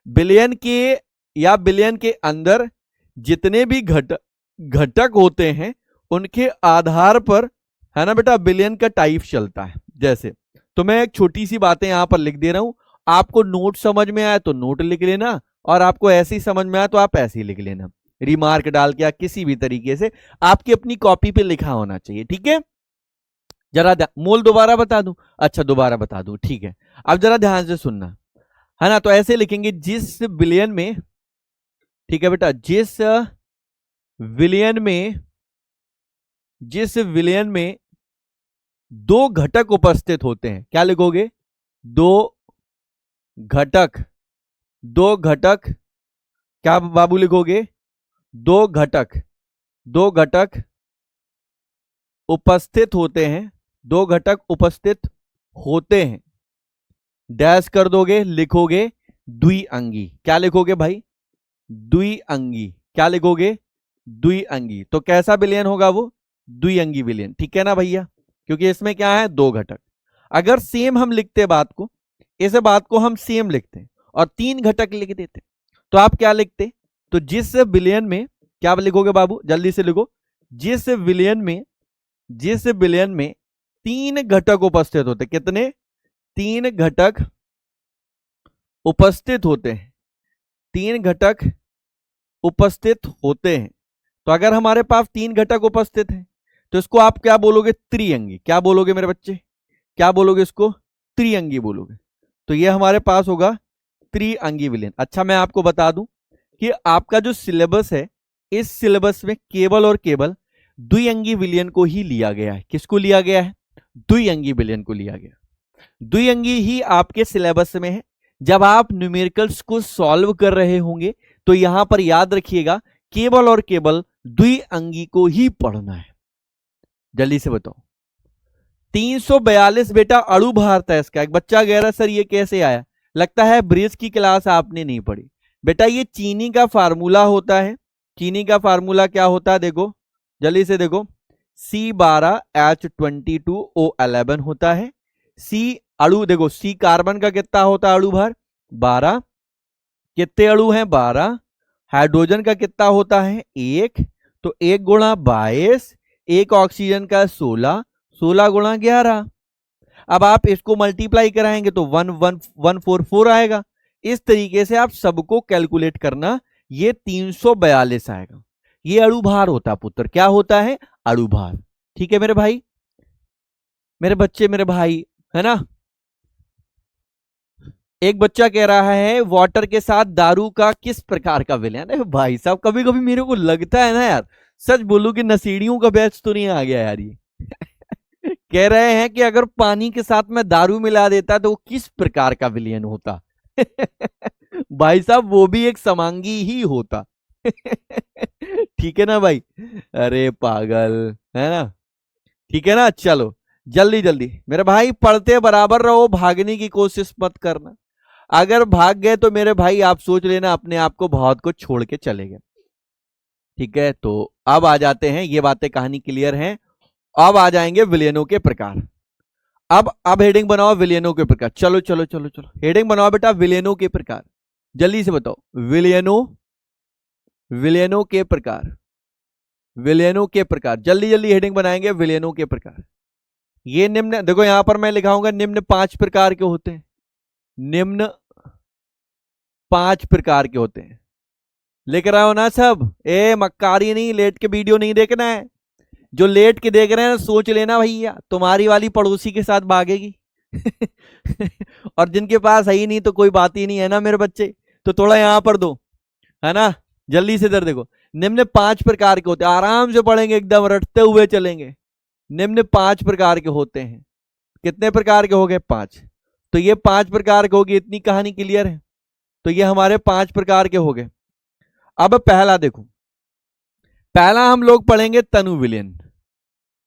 बिलियन के या बिलियन के अंदर जितने भी घटक होते हैं उनके आधार पर, है ना बेटा, बिलियन का टाइप चलता है। जैसे तो मैं एक छोटी सी बातें यहां पर लिख दे रहा हूं, आपको नोट समझ में आए तो नोट लिख लेना, और आपको ऐसे ही समझ में आए तो आप ऐसे ही लिख लेना, रिमार्क डाल के या किसी भी तरीके से, आपकी अपनी कॉपी पे लिखा होना चाहिए। ठीक है, जरा मोल दोबारा बता दूं, अच्छा दोबारा बता दूं, ठीक है। अब जरा ध्यान से सुनना, है ना, तो ऐसे लिखेंगे, जिस बिलियन में, ठीक है बेटा, जिस विलियन में, जिस विलियन में 2 घटक उपस्थित होते हैं, क्या लिखोगे, 2 घटक, 2 घटक, क्या बाबू लिखोगे, 2 घटक, 2 घटक उपस्थित होते हैं, 2 घटक उपस्थित होते हैं, डैश कर दोगे, लिखोगे द्विअंगी, क्या लिखोगे भाई, द्विअंगी, क्या लिखोगे, द्विअंगी। तो कैसा बिलियन होगा वो, द्विअंगी बिलियन, ठीक है ना भैया, क्योंकि इसमें क्या है, 2 घटक। अगर सेम हम लिखते बात को, इस बात को हम सेम लिखते और 3 घटक लिख देते, तो आप क्या लिखते, तो जिस बिलियन में, क्या लिखोगे बाबू, जल्दी से लिखो, जिस बिलियन में, जिस बिलियन में 3 घटक उपस्थित होते, कितने, 3 घटक उपस्थित होते हैं, 3 घटक उपस्थित होते हैं। तो अगर हमारे पास 3 घटक उपस्थित हैं तो इसको आप क्या बोलोगे, त्रिअंगी, क्या बोलोगे मेरे बच्चे, क्या बोलोगे, इसको त्रिअंगी बोलोगे। तो ये हमारे पास होगा त्रिअंगी विलियन। अच्छा मैं आपको बता दूं कि आपका जो सिलेबस है, इस सिलेबस में केवल और केवल द्विअंगी विलियन को ही लिया गया है। किसको लिया गया है, द्विअंगी विलियन को लिया गया, द्विअंगी ही आपके सिलेबस में है। जब आप न्यूमेरिकल्स को सॉल्व कर रहे होंगे तो यहां पर याद रखिएगा, केवल और केवल द्विअंगी को ही पढ़ना है। जल्दी से बताओ, 342 बेटा अणु भार था इसका। एक बच्चा कह रहा सर ये कैसे आया, लगता है ब्रिज की क्लास आपने नहीं पढ़ी। बेटा ये चीनी का फार्मूला होता है, चीनी का फार्मूला क्या होता है, देखो जल्दी से देखो, C12H22O11 होता है। सी अणु, देखो सी कार्बन का कितना होता है अणु भार, 12, कितने अणु हैं, 12। हाइड्रोजन का कितना होता है, 1, तो 1 गुणा 22, एक ऑक्सीजन का 16, 16 गुणा 11। अब आप इसको मल्टीप्लाई कराएंगे तो 11144 आएगा। इस तरीके से आप सबको कैलकुलेट करना, ये 342 आएगा। ये अणु भार होता है पुत्र, क्या होता है, अणु भार। ठीक है मेरे भाई, मेरे बच्चे, मेरे भाई, है ना। एक बच्चा कह रहा है वाटर के साथ दारू का किस प्रकार का विलयन है। भाई साहब कभी कभी मेरे को लगता है ना यार, सच बोलूं कि नसीड़ियों का बैच तो नहीं आ गया यार ये। कह रहे हैं कि अगर पानी के साथ में दारू मिला देता तो वो किस प्रकार का विलयन होता। भाई साहब वो भी एक समांगी ही होता। ठीक है ना भाई, अरे पागल, है ना, ठीक है ना। चलो जल्दी जल्दी मेरे भाई, पढ़ते बराबर रहो, भागने की कोशिश मत करना। अगर भाग गए तो मेरे भाई आप सोच लेना अपने आप को बहुत को छोड़ के चले गए। ठीक है, तो अब आ जाते हैं, ये बातें कहानी क्लियर हैं। अब आ जाएंगे विलियनों के प्रकार। अब हेडिंग बनाओ विलियनों के प्रकार। चलो चलो चलो चलो हेडिंग बनाओ बेटा, विलियनों के प्रकार। जल्दी से बताओ, विलियनों, विलियनों के प्रकार, विलियनों के प्रकार। जल्दी जल्दी हेडिंग बनाएंगे, विलियनों के प्रकार। ये निम्न, देखो यहां पर मैं लिखाऊंगा निम्न 5 प्रकार के होते हैं, निम्न 5 प्रकार के होते हैं। लिख रहा हो ना सब? मक्कारी नहीं, लेट के वीडियो नहीं देखना है। जो लेट के देख रहे हैं सोच लेना भैया तुम्हारी वाली पड़ोसी के साथ भागेगी। और जिनके पास है ही नहीं तो कोई बात ही नहीं है ना मेरे बच्चे, तो थोड़ा यहां पर दो, है ना। जल्दी से इधर देखो, निम्न 5 प्रकार के होते हैं, आराम से पढ़ेंगे, एकदम रटते हुए चलेंगे। निम्न 5 प्रकार के होते हैं। कितने प्रकार के हो गए? 5। तो ये 5 प्रकार के हो गए, इतनी कहानी क्लियर है। तो ये हमारे 5 प्रकार के हो गए। अब पहला देखो, पहला हम लोग पढ़ेंगे तनु विलयन।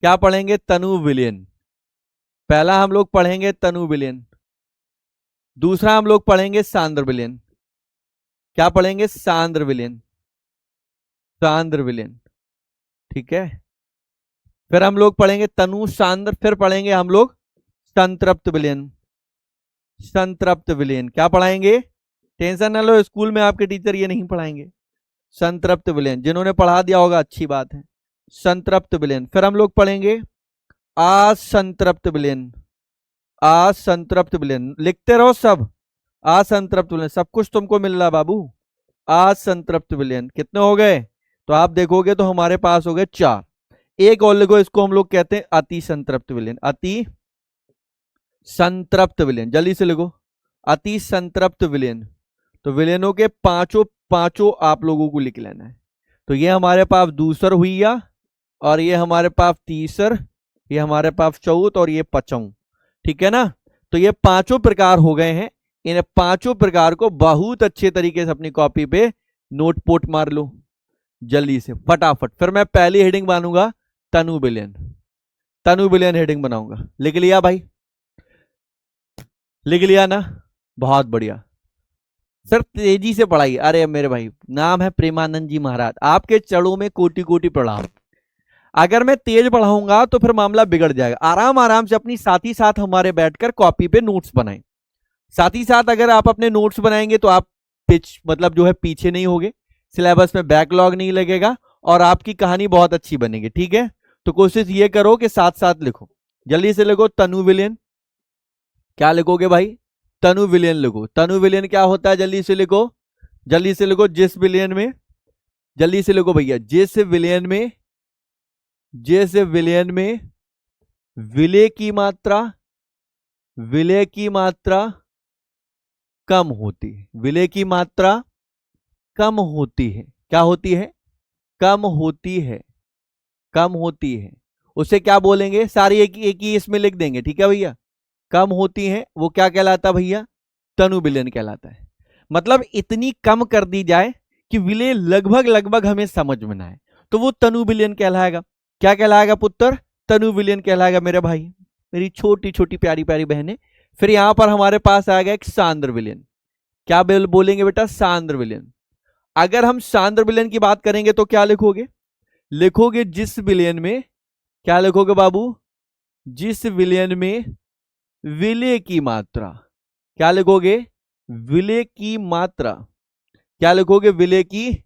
क्या पढ़ेंगे? तनु विलयन। पहला हम लोग पढ़ेंगे तनु विलयन। दूसरा हम लोग पढ़ेंगे सांद्र विलयन। क्या पढ़ेंगे? सांद्र विलयन। सांद्र विलयन, ठीक है। फिर हम लोग पढ़ेंगे तनु सांद्र, फिर पढ़ेंगे हम लोग संतृप्त विलयन। संतृप्त विलयन क्या पढ़ाएंगे? टेंशन ना लो, स्कूल में आपके टीचर ये नहीं पढ़ाएंगे। संतृप्त विलयन जिन्होंने पढ़ा दिया होगा अच्छी बात है। संतृप्त विलयन। फिर हम लोग पढ़ेंगे असंतृप्त विलयन। असंतृप्त विलयन लिखते रहो सब। असंतृप्त विलयन, सब कुछ तुमको मिल रहा बाबू। असंतृप्त विलयन कितने हो गए? तो आप देखोगे तो हमारे पास हो गए 4। एक और लिखो, इसको हम लोग कहते हैं अति संतृप्त विलयन। अति संतृप्त विलयन, जल्दी से लिखो, अति संतृप्त विलयन। तो विलयनों के पांचों आप लोगों को लिख लेना है। तो ये हमारे पास दूसर हुई, और ये हमारे पास तीसर, ये हमारे पास चौथ, और ये पचौं, ठीक है ना। तो ये 5 प्रकार हो गए हैं। इन 5 प्रकार को बहुत अच्छे तरीके से अपनी कॉपी पे नोट पोट मार लो जल्दी से फटाफट। फिर मैं पहली हेडिंग बनाऊंगा तनु विलयन। तनु विलयन हेडिंग बनाऊंगा। लिख लिया भाई? लिख लिया ना? बहुत बढ़िया सर, तेजी से पढ़ाइए। अरे मेरे भाई, नाम है प्रेमानंद जी महाराज, आपके चरणों में कोटि कोटि प्रणाम। अगर मैं तेज पढ़ाऊंगा तो फिर मामला बिगड़ जाएगा। आराम आराम से अपनी साथ ही साथ हमारे बैठकर कॉपी पे नोट्स बनाएं। साथ ही साथ अगर आप अपने नोट्स बनाएंगे तो आप पिच मतलब जो है पीछे नहीं होगे, सिलेबस में बैकलॉग नहीं लगेगा, और आपकी कहानी बहुत अच्छी बनेगी, ठीक है। तो कोशिश ये करो कि साथ साथ लिखो। जल्दी से लिखो तनु विलयन। क्या लिखोगे भाई? तनु विलयन लिखो। तनु विलयन क्या होता है? जल्दी से लिखो, जल्दी से लिखो। जिस विलयन में, जल्दी से लिखो भैया, जिस विलयन में, जिस विलयन में विलय की मात्रा, विलय की मात्रा कम होती है। विलय की मात्रा कम होती है। क्या होती है? कम होती है। कम होती है, उसे क्या बोलेंगे? सारी एक ही इसमें लिख देंगे, ठीक है भैया। कम होती है वो क्या कहलाता भैया? तनु विलयन कहलाता है। मतलब इतनी कम कर दी जाए कि विलय लगभग लगभग हमें समझ में ना आए, तो वो तनु विलयन कहलाएगा। क्या कहलाएगा पुत्र? तनु विलयन कहलाएगा मेरे भाई, मेरी छोटी छोटी प्यारी प्यारी बहनें। फिर यहां पर हमारे पास आएगा एक सांद्र विलयन। क्या बोलेंगे बेटा? सांद्र विलयन। अगर हम सांद्र विलयन की बात करेंगे तो क्या लिखोगे? लिखोगे जिस विलयन में, क्या लिखोगे बाबू? जिस विलयन में विलय की मात्रा, क्या लिखोगे? विलय की मात्रा। क्या लिखोगे? विलय की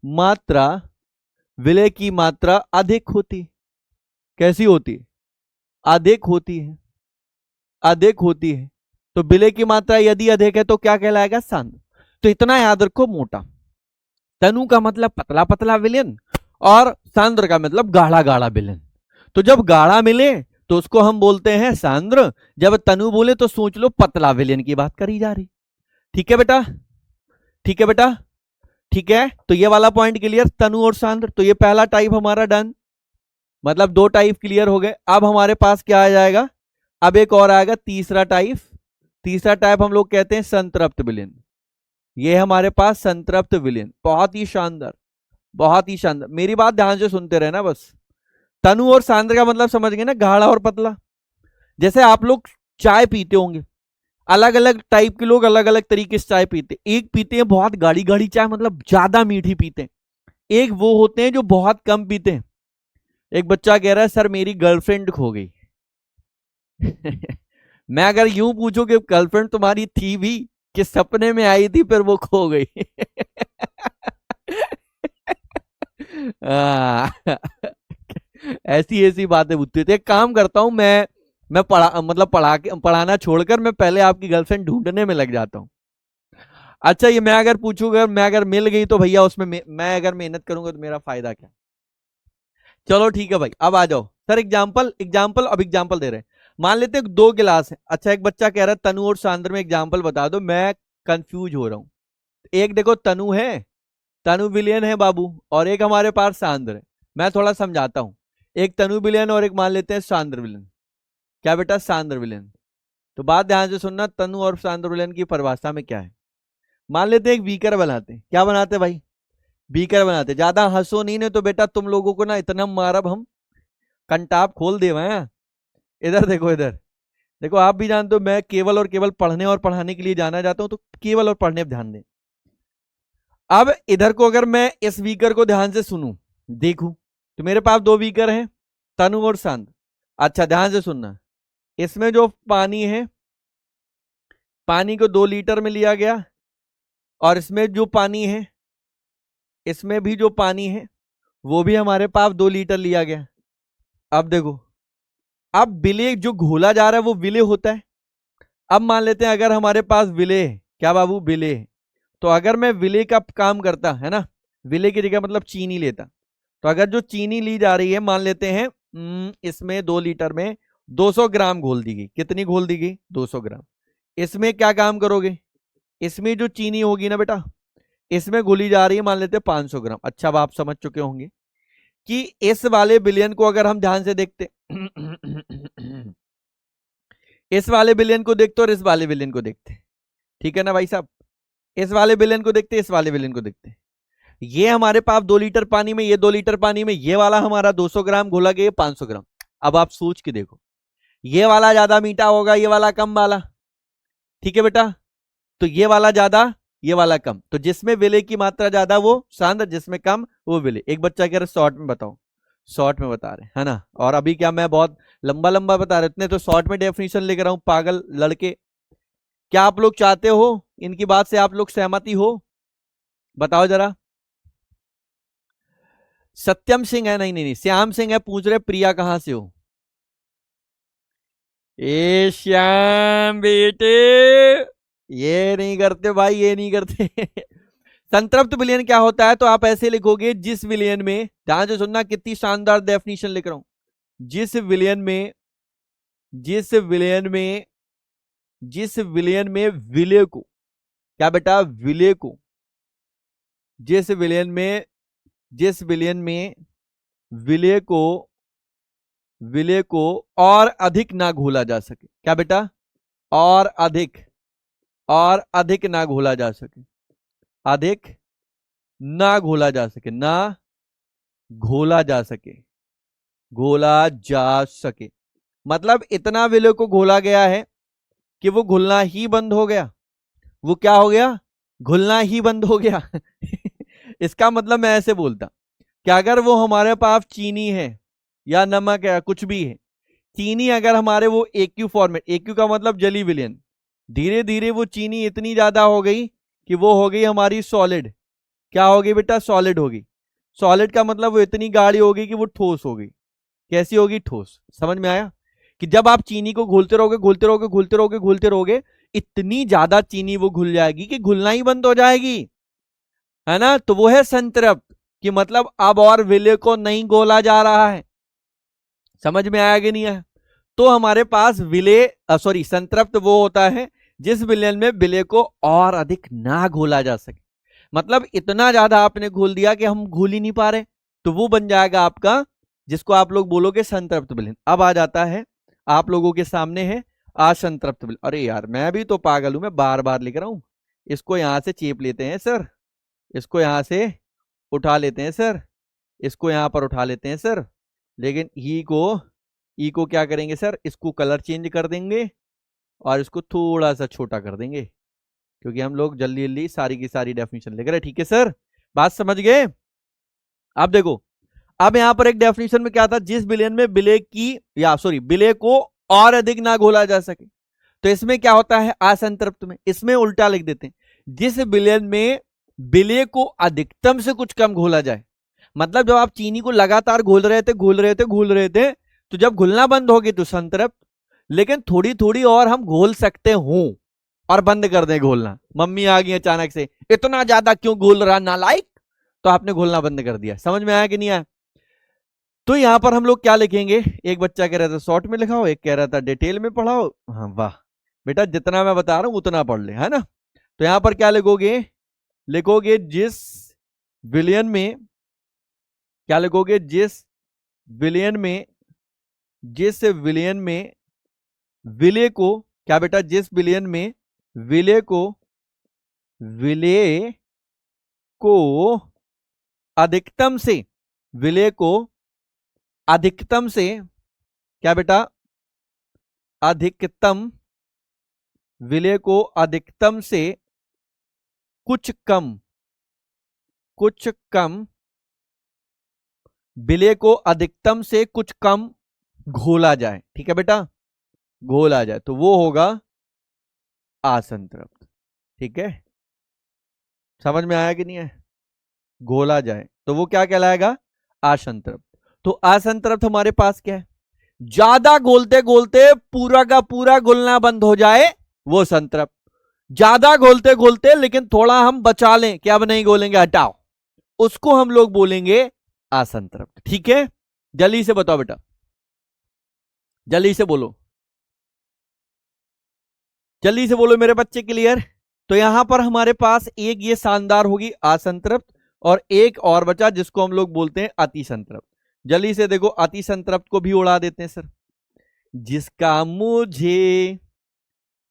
मात्रा, विलय की मात्रा अधिक होती। कैसी होती? अधिक होती है। अधिक होती है। तो विलय की मात्रा यदि अधिक है तो क्या कहलाएगा? सांद्र। तो इतना याद रखो, मोटा। तनु का मतलब पतला पतला विलयन, और सांद्र का मतलब गाढ़ा गाढ़ा विलयन। तो जब गाढ़ा मिले तो उसको हम बोलते हैं सांद्र, जब तनु बोले तो सोच लो पतला विलयन की बात करी जा रही। ठीक है बेटा? ठीक है बेटा? ठीक है। तो ये वाला पॉइंट क्लियर, तनु और सांद्र। तो ये पहला टाइप हमारा डन, मतलब 2 टाइप क्लियर हो गए। अब हमारे पास क्या आ जाएगा? अब एक और आएगा तीसरा टाइप। तीसरा टाइप हम लोग कहते हैं संतृप्त विलयन। ये हमारे पास संतृप्त विलयन। बहुत ही शानदार, बहुत ही शानदार। मेरी बात ध्यान से सुनते रहना बस। तनु और सांद्र का मतलब समझ गए ना, गाढ़ा और पतला। जैसे आप लोग चाय पीते होंगे, अलग अलग टाइप के लोग अलग अलग तरीके से चाय पीते हैं। एक पीते हैं बहुत गाढ़ी गाढ़ी चाय, मतलब ज्यादा मीठी पीते हैं। एक वो होते हैं जो बहुत कम पीते हैं। एक बच्चा कह रहा है सर मेरी गर्लफ्रेंड खो गई। मैं अगर यूं पूछूं कि गर्लफ्रेंड तुम्हारी थी भी कि सपने में आई थी फिर वो खो गई? ऐसी ऐसी बातें पूछते थे। एक काम करता हूं मैं पढ़ाना छोड़कर मैं पहले आपकी गर्लफ्रेंड ढूंढने में लग जाता हूँ। अच्छा, ये मैं अगर पूछूंगा, मैं अगर मिल गई तो भैया उसमें मैं अगर मेहनत करूंगा तो मेरा फायदा क्या। चलो ठीक है भाई, अब आ जाओ सर। एग्जाम्पल एग्जाम्पल अब एग्जाम्पल दे रहे हैं। मान लेते हैं दो गिलास है। अच्छा, एक बच्चा कह रहा है तनु और सांद्र में एग्जाम्पल बता दो, मैं कंफ्यूज हो रहा हूं। एक देखो तनु है, तनु विलियन है बाबू, और एक हमारे पास सांद्र है। मैं थोड़ा समझाता हूं। एक तनु विलियन और एक मान लेते हैं सांद्र विलियन। क्या बेटा, सांद्र विलियन। तो बात ध्यान से सुनना, तनु और सांद्र विलियन की परिभाषा में क्या है। मान लेते हैं एक बीकर बनाते हैं। क्या बनाते हैं भाई, बीकर बनाते। ज्यादा हंसो नहीं, तो बेटा तुम लोगों को ना इतना मारब हम, कंटाप खोल दे हैं। इधर देखो, इधर देखो। आप भी जानते हो मैं केवल और केवल पढ़ने और पढ़ाने के लिए जाना जाता हूं, तो केवल और पढ़ने पर ध्यान दें। अब इधर को अगर मैं इस बीकर को ध्यान से सुनूं, देखूं, तो मेरे पास दो बीकर हैं, तनु और सांद्र। अच्छा ध्यान से सुनना, इसमें जो पानी है, पानी को 2 लीटर में लिया गया, और इसमें जो पानी है, इसमें भी जो पानी है वो भी हमारे पास 2 लीटर लिया गया। अब देखो, अब विलेय जो घोला जा रहा है वो विलेय होता है। अब मान लेते हैं अगर हमारे पास विलेय है, क्या बाबू, विलेय है, तो अगर मैं विलेय का काम करता है ना, विलेय की जगह मतलब चीनी लेता, तो अगर जो चीनी ली जा रही है, मान लेते हैं इसमें 2 लीटर में 200 ग्राम घोल दी गई। कितनी घोल दी गई, 200 ग्राम। इसमें क्या काम करोगे, इसमें जो चीनी होगी ना बेटा, इसमें घुली जा रही है मान लेते हैं 500 ग्राम। अच्छा, अब आप समझ चुके होंगे कि इस वाले बिलियन को अगर हम ध्यान से देखते इस वाले बिलियन को देखते और इस वाले बिलियन को देखते, ठीक है ना भाई साहब। इस वाले बिलियन को देखते, इस वाले बिलियन को देखते। ये हमारे पास 2 लीटर पानी में, ये 2 लीटर पानी में, ये वाला हमारा 200 ग्राम घोला गया, 500 ग्राम। अब आप सोच के देखो, ये वाला ज्यादा मीठा होगा, ये वाला कम वाला, ठीक है बेटा। तो ये वाला ज्यादा, ये वाला कम, तो जिसमें विलेय की मात्रा ज्यादा वो सांद्र, जिसमें कम वो विलेय। एक बच्चा कह रहा है शॉर्ट में बताओ, शॉर्ट में बता रहे है ना। और अभी क्या मैं बहुत लंबा लंबा बता रहे, इतने तो शॉर्ट में डेफिनेशन लेकर आऊं, पागल लड़के। क्या आप लोग चाहते हो, इनकी बात से आप लोग सहमति हो, बताओ जरा। सत्यम सिंह है, नहीं नहीं नहीं, श्याम सिंह है, पूछ रहे प्रिया कहां से हो। ए श्याम बेटे, ये नहीं करते भाई, ये नहीं करते। संतृप्त विलयन क्या होता है, तो आप ऐसे लिखोगे, जिस विलयन में, ध्यान से सुनना कितनी शानदार डेफिनेशन लिख रहा हूं, जिस विलयन में, जिस विलयन में, जिस विलयन में विलेय को, क्या बेटा, विलेय को, जिस विलयन में, जिस विलयन में विलेय को, विलेय को और अधिक ना घोला जा सके, क्या बेटा, और अधिक, और अधिक ना घोला जा सके, अधिक ना घोला जा सके, ना घोला जा सके, घोला जा सके, मतलब इतना विलेय को घोला गया है कि वो घुलना ही बंद हो गया। वो क्या हो गया, घुलना ही बंद हो गया। इसका मतलब मैं ऐसे बोलता कि अगर वो हमारे पास चीनी है या नमक है, कुछ भी है, चीनी अगर हमारे वो एक्यू फॉर्मेट, एक्यू का मतलब जली विलयन, धीरे धीरे वो चीनी इतनी ज्यादा हो गई कि वो हो गई हमारी सॉलिड। क्या होगी बेटा, सॉलिड होगी। सॉलिड का मतलब वो इतनी गाढ़ी होगी कि वो ठोस होगी। कैसी होगी, ठोस। समझ में आया कि जब आप चीनी को घोलते रहोगे, घोलते रहोगे, घोलते रहोगे, घोलते रहोगे, इतनी ज्यादा चीनी वो घुल जाएगी कि घुलना ही बंद हो जाएगी, है ना। तो वो है संतृप्त, कि मतलब अब और विलेय को नहीं घोला जा रहा है। समझ में आया कि नहीं आया। तो हमारे पास विलेय सॉरी संतृप्त वो होता है जिस विलयन में विलेय को और अधिक ना घोला जा सके, मतलब इतना ज्यादा आपने घोल दिया कि हम घोल ही नहीं पा रहे, तो वो बन जाएगा आपका, जिसको आप लोग बोलोगे संतृप्त विलयन। अब आ जाता है आप लोगों के सामने है असंतृप्त विलयन। अरे यार मैं भी तो पागल हूं, मैं बार बार लिख रहा हूं। इसको यहां से चेप लेते हैं सर, इसको यहां से उठा लेते हैं सर, इसको यहां पर उठा लेते हैं सर, लेकिन ई को क्या करेंगे सर, इसको कलर चेंज कर देंगे और इसको थोड़ा सा छोटा कर देंगे, क्योंकि हम लोग जल्दी जल्दी सारी की सारी डेफिनेशन लिख रहे हैं। ठीक है सर, बात समझ गए। अब देखो, अब यहां पर एक डेफिनेशन में क्या था, जिस विलयन में विलेय की या सॉरी विलेय को और अधिक ना घोला जा सके, तो इसमें क्या होता है असंतृप्त में, इसमें उल्टा लिख देते हैं, जिस विलयन में विलेय को अधिकतम से कुछ कम घोला जाए, मतलब जब आप चीनी को लगातार घोल रहे थे घोल रहे थे घोल रहे थे, तो जब घुलना बंद होगी तो संतृप्त। लेकिन थोड़ी थोड़ी और हम घोल सकते हूं और बंद कर दें घोलना। मम्मी आ गई अचानक से, इतना ज्यादा क्यों घोल रहा नालायक, तो आपने घोलना बंद कर दिया। समझ में आया कि नहीं आया? तो यहां पर हम लोग क्या लिखेंगे, एक बच्चा कह रहा था शॉर्ट में लिखाओ, एक कह रहा था डिटेल में पढ़ाओ। हाँ वाह बेटा, जितना मैं बता रहा हूं उतना पढ़ ले, है ना। तो यहां पर क्या लिखोगे, लिखोगे जिस विलयन में, क्या लिखोगे, विलयन में जिस विलयन में विलय को, क्या बेटा, जिस विलयन में विलय को अधिकतम से, विलय को अधिकतम से, क्या बेटा, अधिकतम, विलय को अधिकतम से कुछ कम, विलय को अधिकतम से कुछ कम घोला जाए। ठीक है बेटा, घोला जाए तो वो होगा असंतृप्त। ठीक है, समझ में आया कि नहीं है? घोला जाए तो वो क्या कहलाएगा, असंतृप्त। तो असंतृप्त हमारे पास क्या है, ज्यादा घोलते घोलते पूरा का पूरा घुलना बंद हो जाए वो संतृप्त। ज्यादा घोलते घोलते लेकिन थोड़ा हम बचा लें कि अब नहीं घोलेंगे हटाओ, उसको हम लोग बोलेंगे असंतृप्त। ठीक है, जल्दी से बताओ बेटा, जल्दी से बोलो, जल्दी से बोलो मेरे बच्चे, क्लियर? तो यहां पर हमारे पास एक ये शानदार होगी असंतृप्त, और एक और बचा जिसको हम लोग बोलते हैं अति संतृप्त। जल्दी से देखो, अति संतृप्त को भी उड़ा देते हैं सर। जिसका मुझे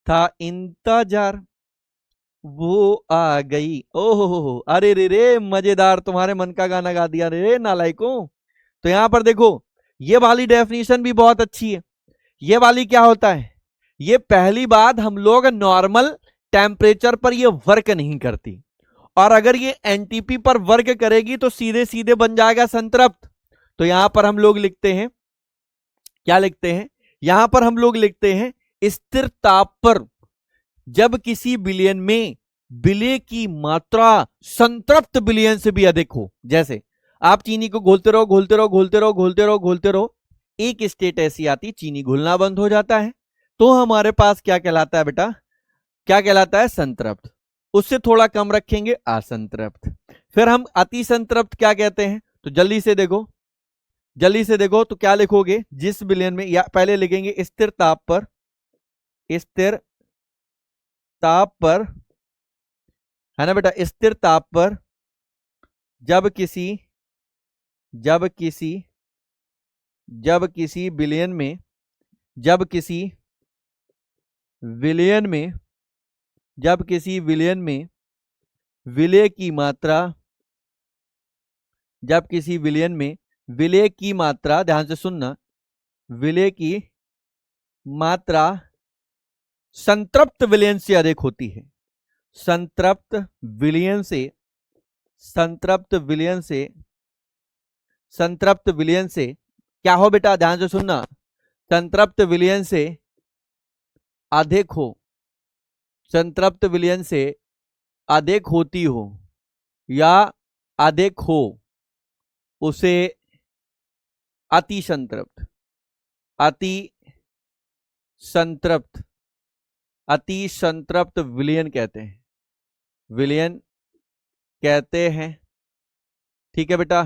था इंतजार वो आ गई। ओहो, अरे रे रे, मजेदार, तुम्हारे मन का गाना गा दिया रे नालायकों। तो यहां पर देखो, ये वाली डेफिनेशन भी बहुत अच्छी है। ये वाली क्या होता है, ये पहली बात, हम लोग नॉर्मल टेम्परेचर पर ये वर्क नहीं करती, और अगर ये एनटीपी पर वर्क करेगी तो सीधे सीधे बन जाएगा संतृप्त। तो यहां पर हम लोग लिखते हैं, क्या लिखते हैं, यहां पर हम लोग लिखते हैं स्थिर ताप पर जब किसी विलयन में विलय की मात्रा संतृप्त विलयन से भी अधिक हो। जैसे आप चीनी को घोलते रहो घोलते रहो घोलते रहो घोलते रहो घोलते रहो, एक स्टेट ऐसी आती, चीनी घुलना बंद हो जाता है, तो हमारे पास क्या कहलाता है बेटा, क्या कहलाता है, संतृप्त। उससे थोड़ा कम रखेंगे असंतृप्त। फिर हम अति संतृप्त क्या कहते हैं, तो जल्दी से देखो, जल्दी से देखो, तो क्या लिखोगे, जिस विलयन में, या पहले लिखेंगे स्थिर ताप पर, स्थिर ताप पर, है ना बेटा, स्थिर ताप पर जब किसी जब किसी जब किसी विलयन में जब किसी विलयन में जब किसी विलयन में विलय की मात्रा, जब किसी विलयन में विलय की मात्रा, ध्यान से सुनना, विलय की मात्रा संतृप्त विलयन से अधिक होती है, संतृप्त विलयन से, संतृप्त विलयन से, संतृप्त विलयन से क्या हो बेटा, ध्यान से सुनना, संतृप्त विलयन से अधिक हो, संतृप्त विलयन से अधिक होती हो या अधिक हो, उसे अति संतृप्त, अति संतृप्त, अति संतृप्त विलयन कहते हैं, विलयन कहते हैं। ठीक है बेटा,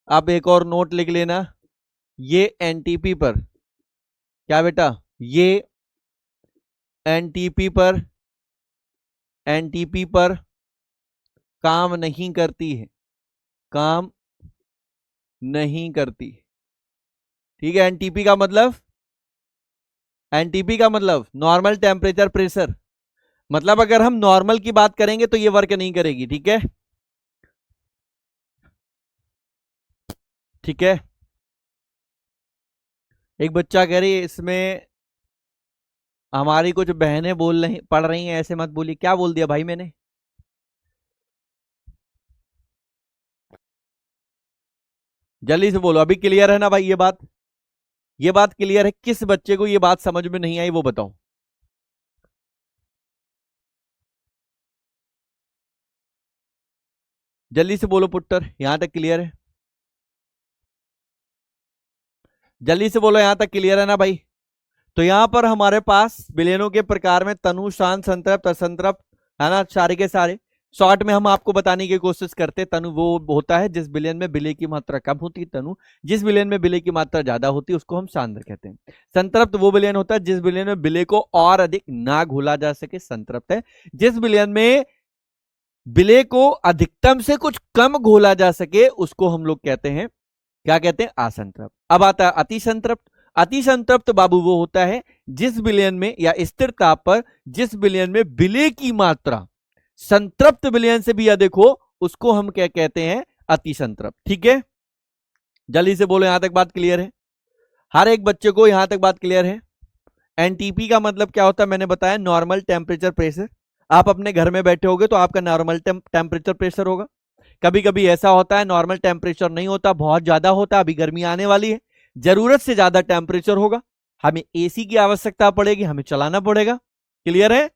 अब एक और नोट लिख लेना, ये एनटीपी पर, क्या बेटा, ये एनटीपी पर, एनटीपी पर काम नहीं करती है, काम नहीं करती। ठीक है, एनटीपी का मतलब, एनटीपी का मतलब नॉर्मल टेम्परेचर प्रेशर, मतलब अगर हम नॉर्मल की बात करेंगे तो ये वर्क नहीं करेगी। ठीक है, ठीक है। एक बच्चा कह रही है इसमें हमारी कुछ बहनें बोल रही, पढ़ रही हैं, ऐसे मत बोली। क्या बोल दिया भाई मैंने? जल्दी से बोलो, अभी क्लियर है ना भाई ये बात? ये बात क्लियर है? किस बच्चे को ये बात समझ में नहीं आई वो बताओ। जल्दी से बोलो पुट्टर, यहां तक क्लियर है? जल्दी से बोलो, यहां तक क्लियर है ना भाई? तो यहां पर हमारे पास विलयनों के प्रकार में तनु, शांत, संतृप्त, असंतृप्त, है ना, सारे के सारे। शॉर्ट में हम आपको बताने की कोशिश करते हैं। तनु वो होता है जिस विलयन में विलय की मात्रा कम होती है तनु, जिस विलयन में विलय की मात्रा ज्यादा होती है उसको हम सांद्र कहते हैं। संतृप्त वो विलयन होता है जिस विलयन में विलय को और अधिक ना घोला जा सके, संतृप्त है। जिस विलयन में विलय को अधिकतम से कुछ कम घोला जा सके उसको हम लोग कहते हैं, क्या कहते हैं, असंतृप्त। अब आता है अति संतृप्त। अति संतृप्त बाबू वो होता है जिस विलयन में या स्थिर ताप पर जिस विलयन में विलय की मात्रा संतृप्त विलयन से भी अधिक हो उसको हम क्या कहते हैं, अति संतृप्त। ठीक है, जल्दी से बोलो, यहां तक बात क्लियर है? हर एक बच्चे को यहां तक बात क्लियर है? एनटीपी का मतलब क्या होता है मैंने बताया, नॉर्मल टेम्परेचर प्रेशर। आप अपने घर में बैठे होगे तो आपका नॉर्मल टेम्परेचर प्रेशर होगा। कभी कभी ऐसा होता है नॉर्मल टेम्परेचर नहीं होता, बहुत ज्यादा होता है। अभी गर्मी आने वाली है, जरूरत से ज्यादा टेम्परेचर होगा, हमें एसी की आवश्यकता पड़ेगी, हमें चलाना पड़ेगा। क्लियर है?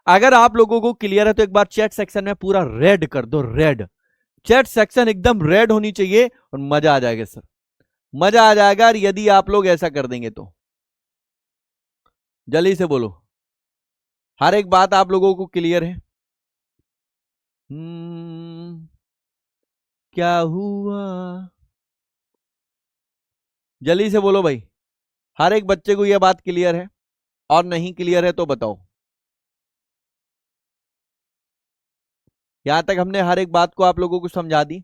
अगर आप लोगों को क्लियर है तो एक बार चैट सेक्शन में पूरा रेड कर दो, रेड। चैट सेक्शन एकदम रेड होनी चाहिए और मजा आ जाएगा सर, मजा आ जाएगा यदि आप लोग ऐसा कर देंगे तो। जल्दी से बोलो, हर एक बात आप लोगों को क्लियर है? क्या हुआ? जल्दी से बोलो भाई, हर एक बच्चे को यह बात क्लियर है? और नहीं क्लियर है तो बताओ। यहां तक हमने हर एक बात को आप लोगों को समझा दी?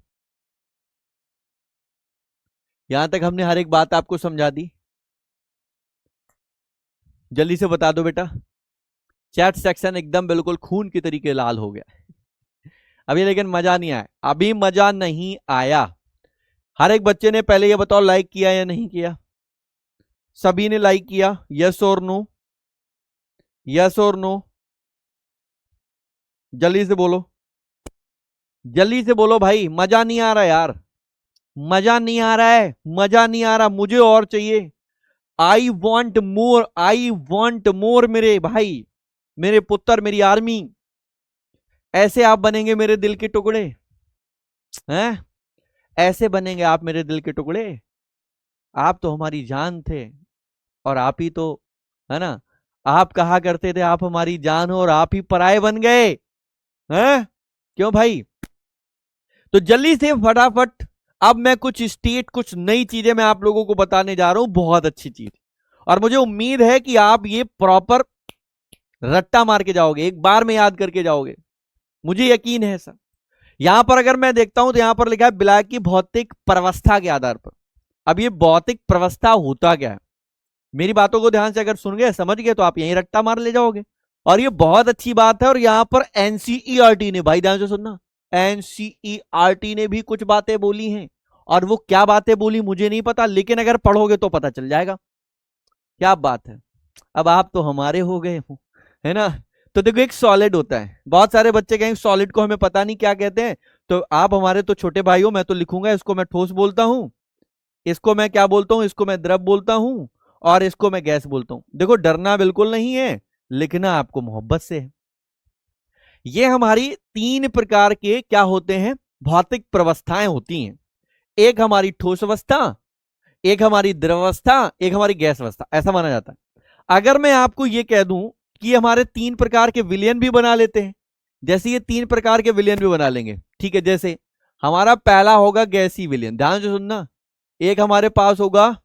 यहां तक हमने हर एक बात आपको समझा दी? जल्दी से बता दो बेटा। चैट सेक्शन एकदम बिल्कुल खून की तरीके लाल हो गया अभी, लेकिन मजा नहीं आया, अभी मजा नहीं आया। हर एक बच्चे ने पहले ये बताओ लाइक किया या नहीं किया? सभी ने लाइक किया, यस और नो? यस और नो? जल्दी से बोलो, जल्दी से बोलो भाई, मजा नहीं आ रहा यार, मजा नहीं आ रहा है, मजा नहीं आ रहा, मुझे और चाहिए। I want more, I want more मेरे भाई, मेरे पुत्र, मेरी आर्मी। ऐसे आप बनेंगे मेरे दिल के टुकड़े हैं, ऐसे बनेंगे आप मेरे दिल के टुकड़े। आप तो हमारी जान थे और आप ही तो, है ना, आप कहा करते थे आप हमारी जान हो और आप ही पराये बन गए हैं। क्यों भाई? तो जल्दी से फटाफट, अब मैं कुछ स्टेट, कुछ नई चीजें मैं आप लोगों को बताने जा रहा हूं, बहुत अच्छी चीज। और मुझे उम्मीद है कि आप ये प्रॉपर रट्टा मार के जाओगे, एक बार में याद करके जाओगे, मुझे यकीन है सर। यहां पर अगर मैं देखता हूं तो यहां पर लिखा है विलय की भौतिक प्रवस्था के आधार पर। अब ये भौतिक प्रवस्था होता क्या है? मेरी बातों को ध्यान से अगर सुन गए, समझ गए, तो आप यहीं रट्टा मार ले जाओगे। और ये बहुत अच्छी बात है। और यहां पर एनसीईआरटी ने, भाई ध्यान से सुनना, एनसीईआरटी ने भी कुछ बातें बोली हैं। और वो क्या बातें बोली मुझे नहीं पता, लेकिन अगर पढ़ोगे तो पता चल जाएगा। क्या बात है, अब आप तो हमारे हो गए हो, है ना। तो देखो, एक सॉलिड होता है, बहुत सारे बच्चे कहेंगे सॉलिड को हमें पता नहीं क्या कहते हैं। तो आप हमारे तो छोटे भाई हो, मैं तो लिखूंगा, इसको मैं ठोस बोलता हूं, इसको मैं क्या बोलता हूं, इसको मैं द्रव बोलता हूं, और इसको मैं गैस बोलता हूं। देखो, डरना बिल्कुल नहीं है, लिखना आपको मोहब्बत से है। ये हमारी तीन प्रकार के क्या होते हैं, भौतिक प्रवस्थाएं होती हैं। एक हमारी ठोस अवस्था, एक हमारी द्रव अवस्था, एक हमारी गैस अवस्था, ऐसा माना जाता है। अगर मैं आपको यह कह दूं कि हमारे तीन प्रकार के विलयन भी बना लेते हैं, जैसे ये तीन प्रकार के विलयन भी बना लेंगे, ठीक है। जैसे हमारा पहला होगा गैसीय विलयन, ध्यान से सुनना। एक हमारे पास होगा,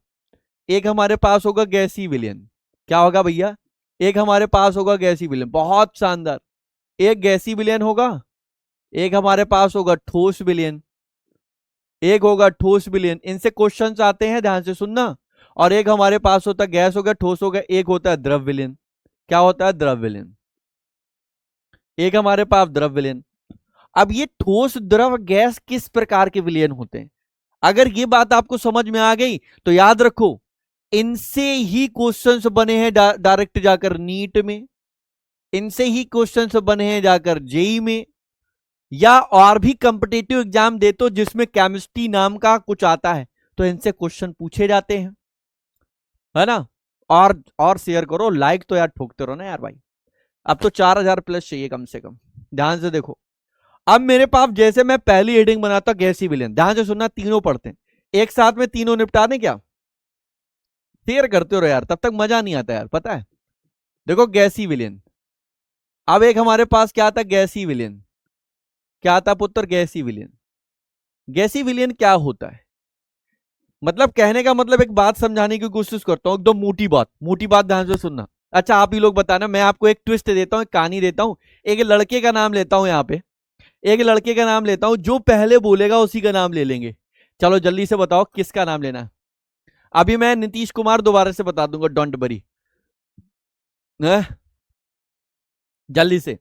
एक हमारे पास होगा गैसीय विलयन। क्या होगा भैया? एक हमारे पास होगा गैसीय विलयन, बहुत शानदार। एक गैसीय विलयन होगा, एक हमारे पास होगा ठोस विलयन, एक होगा ठोस विलयन। इनसे क्वेश्चंस आते हैं, ध्यान से सुनना। और एक हमारे पास होता है गैस, होगा ठोस होगा, एक होता है द्रव विलयन। क्या होता है? द्रव विलयन। एक हमारे पास द्रव विलयन। अब ये ठोस, द्रव, गैस किस प्रकार के विलयन होते हैं, अगर ये बात आपको समझ में आ गई तो याद रखो, इनसे ही क्वेश्चंस बने हैं डायरेक्ट जाकर नीट में, इनसे ही क्वेश्चंस बने हैं जाकर जेई में, या और भी कॉम्पिटिटिव एग्जाम देते हो जिसमें केमिस्ट्री नाम का कुछ आता है, तो इनसे क्वेश्चन पूछे जाते हैं, है ना। और शेयर करो, लाइक तो यार ठोकते रहो ना यार भाई। अब तो 4000 प्लस चाहिए कम से कम। ध्यान से देखो, अब मेरे पास जैसे मैं पहली हेडिंग बनाता गैसीय विलयन, ध्यान से सुनना, तीनों पढ़ते हैं एक साथ में, तीनों निपटा दें क्या? शेयर करते रहो यार, तब तक मजा नहीं आता यार, पता है। देखो गैसी विलेन, अब एक हमारे पास क्या था, गैसी विलेन। क्या था पुत्र, गैसी विलेन। गैसी विलेन क्या होता है, मतलब कहने का मतलब, एक बात समझाने की कोशिश करता हूं, एकदम मोटी बात, मोटी बात ध्यान से सुनना। अच्छा आप ही लोग बताना, मैं आपको एक ट्विस्ट देता हूं, एक कहानी देता हूं। एक लड़के का नाम लेता हूं यहाँ पे, एक लड़के का नाम लेता हूं, जो पहले बोलेगा उसी का नाम ले लेंगे। चलो जल्दी से बताओ किसका नाम लेना है। अभी मैं नीतीश कुमार दोबारा से बता दूंगा, डोंट वरी। जल्दी से,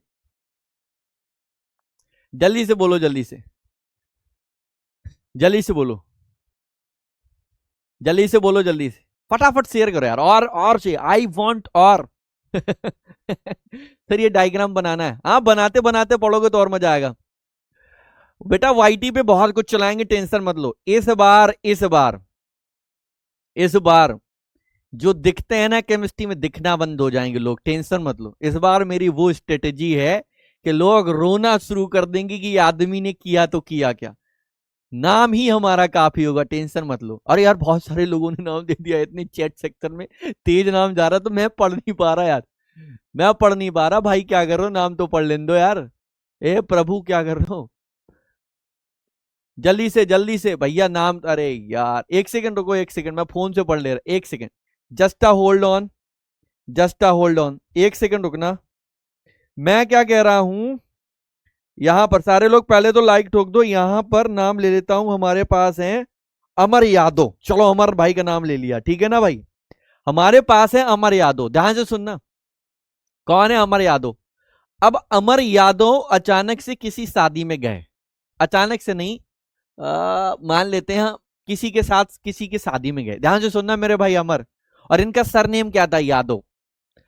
जल्दी से बोलो, जल्दी से, जल्दी से बोलो, जल्दी से बोलो, जल्दी से, फटाफट शेयर करो यार, और चाहिए, आई वॉन्ट और। सर ये डायग्राम बनाना है, हाँ बनाते बनाते पढ़ोगे तो और मजा आएगा। बेटा वाईटी पे बहुत कुछ चलाएंगे, टेंशन मत लो। इस बार जो दिखते हैं ना केमिस्ट्री में, दिखना बंद हो जाएंगे लोग, टेंशन मत लो। इस बार मेरी वो स्ट्रेटेजी है कि लोग रोना शुरू कर देंगे कि ये आदमी ने किया तो किया क्या। नाम ही हमारा काफी होगा, टेंशन मत लो। अरे यार बहुत सारे लोगों ने नाम दे दिया इतनी चैट सेक्शन में, तेज नाम जा रहा तो मैं पढ़ नहीं पा रहा यार, मैं पढ़ नहीं पा रहा भाई, क्या कर रहे हो, नाम तो पढ़ लेने दो यार। ए प्रभु क्या कर रहे हो, जल्दी से भैया नाम, अरे यार एक सेकंड रुको, एक सेकंड मैं फोन से पढ़ ले रहा, एक second, just a hold on, just a hold on, एक सेकंड रुकना। मैं क्या कह रहा हूं, यहां पर सारे लोग पहले तो लाइक ठोक दो, यहां पर नाम ले लेता हूं, हमारे पास है अमर यादव। चलो अमर भाई का नाम ले लिया, ठीक है ना भाई। हमारे पास है अमर यादव, ध्यान से सुनना, कौन है अमर यादव। अब अमर यादव अचानक से किसी शादी में गए, अचानक से नहीं, मान लेते हैं किसी के साथ किसी की शादी में गए, ध्यान से सुनना मेरे भाई अमर, और इनका सरनेम क्या था, यादव।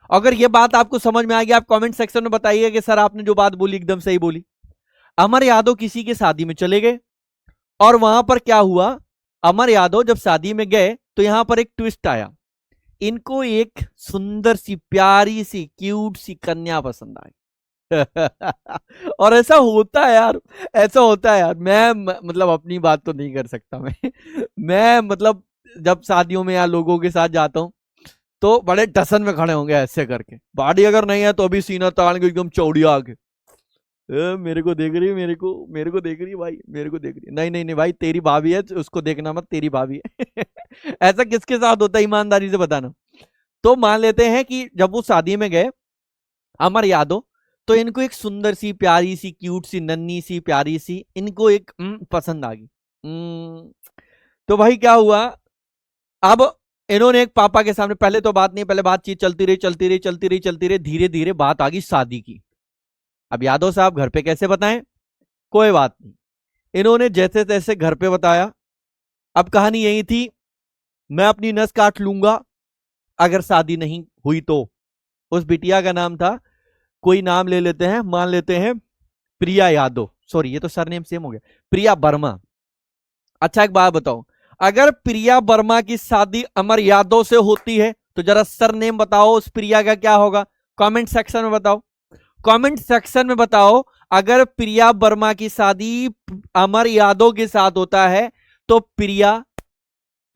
अगर ये बात आपको समझ में आ गई, आप कमेंट सेक्शन में बताइए कि सर आपने जो बात बोली एकदम सही बोली। अमर यादव किसी की शादी में चले गए, और वहां पर क्या हुआ, अमर यादव जब शादी में गए तो यहां पर एक ट्विस्ट आया, इनको एक सुंदर सी प्यारी सी क्यूट सी कन्या पसंद आई। और ऐसा होता है यार, ऐसा होता है यार, मतलब अपनी बात तो नहीं कर सकता मैं। मैं मतलब जब शादियों में या लोगों के साथ जाता हूँ तो बड़े टसन में खड़े होंगे ऐसे करके, बॉडी अगर नहीं है तो अभी सीना तान के एकदम चौड़ी आके, मेरे को देख रही है, मेरे को देख रही है भाई, मेरे को देख रही है, नहीं नहीं नहीं भाई तेरी भाभी है, उसको देखना मत, तेरी भाभी है। ऐसा किसके साथ होता है, ईमानदारी से बताना। तो मान लेते हैं कि जब वो शादी में गए अमर यादव, तो इनको एक सुंदर सी प्यारी सी क्यूट सी नन्ही सी प्यारी सी इनको एक पसंद आ गई। तो भाई क्या हुआ, अब इन्होंने एक पापा के सामने, पहले तो बात नहीं, पहले बातचीत चलती रही चलती रही चलती रही चलती रही, धीरे धीरे बात आ गई शादी की। अब यादव साहब घर पे कैसे बताएं, कोई बात नहीं, इन्होंने जैसे तैसे घर पे बताया। अब कहानी यही थी, मैं अपनी नस काट लूंगा अगर शादी नहीं हुई तो। उस बिटिया का नाम था, कोई नाम ले लेते हैं, मान लेते हैं प्रिया यादव, सॉरी ये तो सरनेम सेम हो गया, प्रिया वर्मा। अच्छा एक बात बताओ, अगर प्रिया वर्मा की शादी अमर यादव से होती है तो जरा सरनेम बताओ उस प्रिया का क्या होगा, कमेंट सेक्शन में बताओ, कमेंट सेक्शन में बताओ। अगर प्रिया वर्मा की शादी अमर यादव के साथ होता है तो प्रिया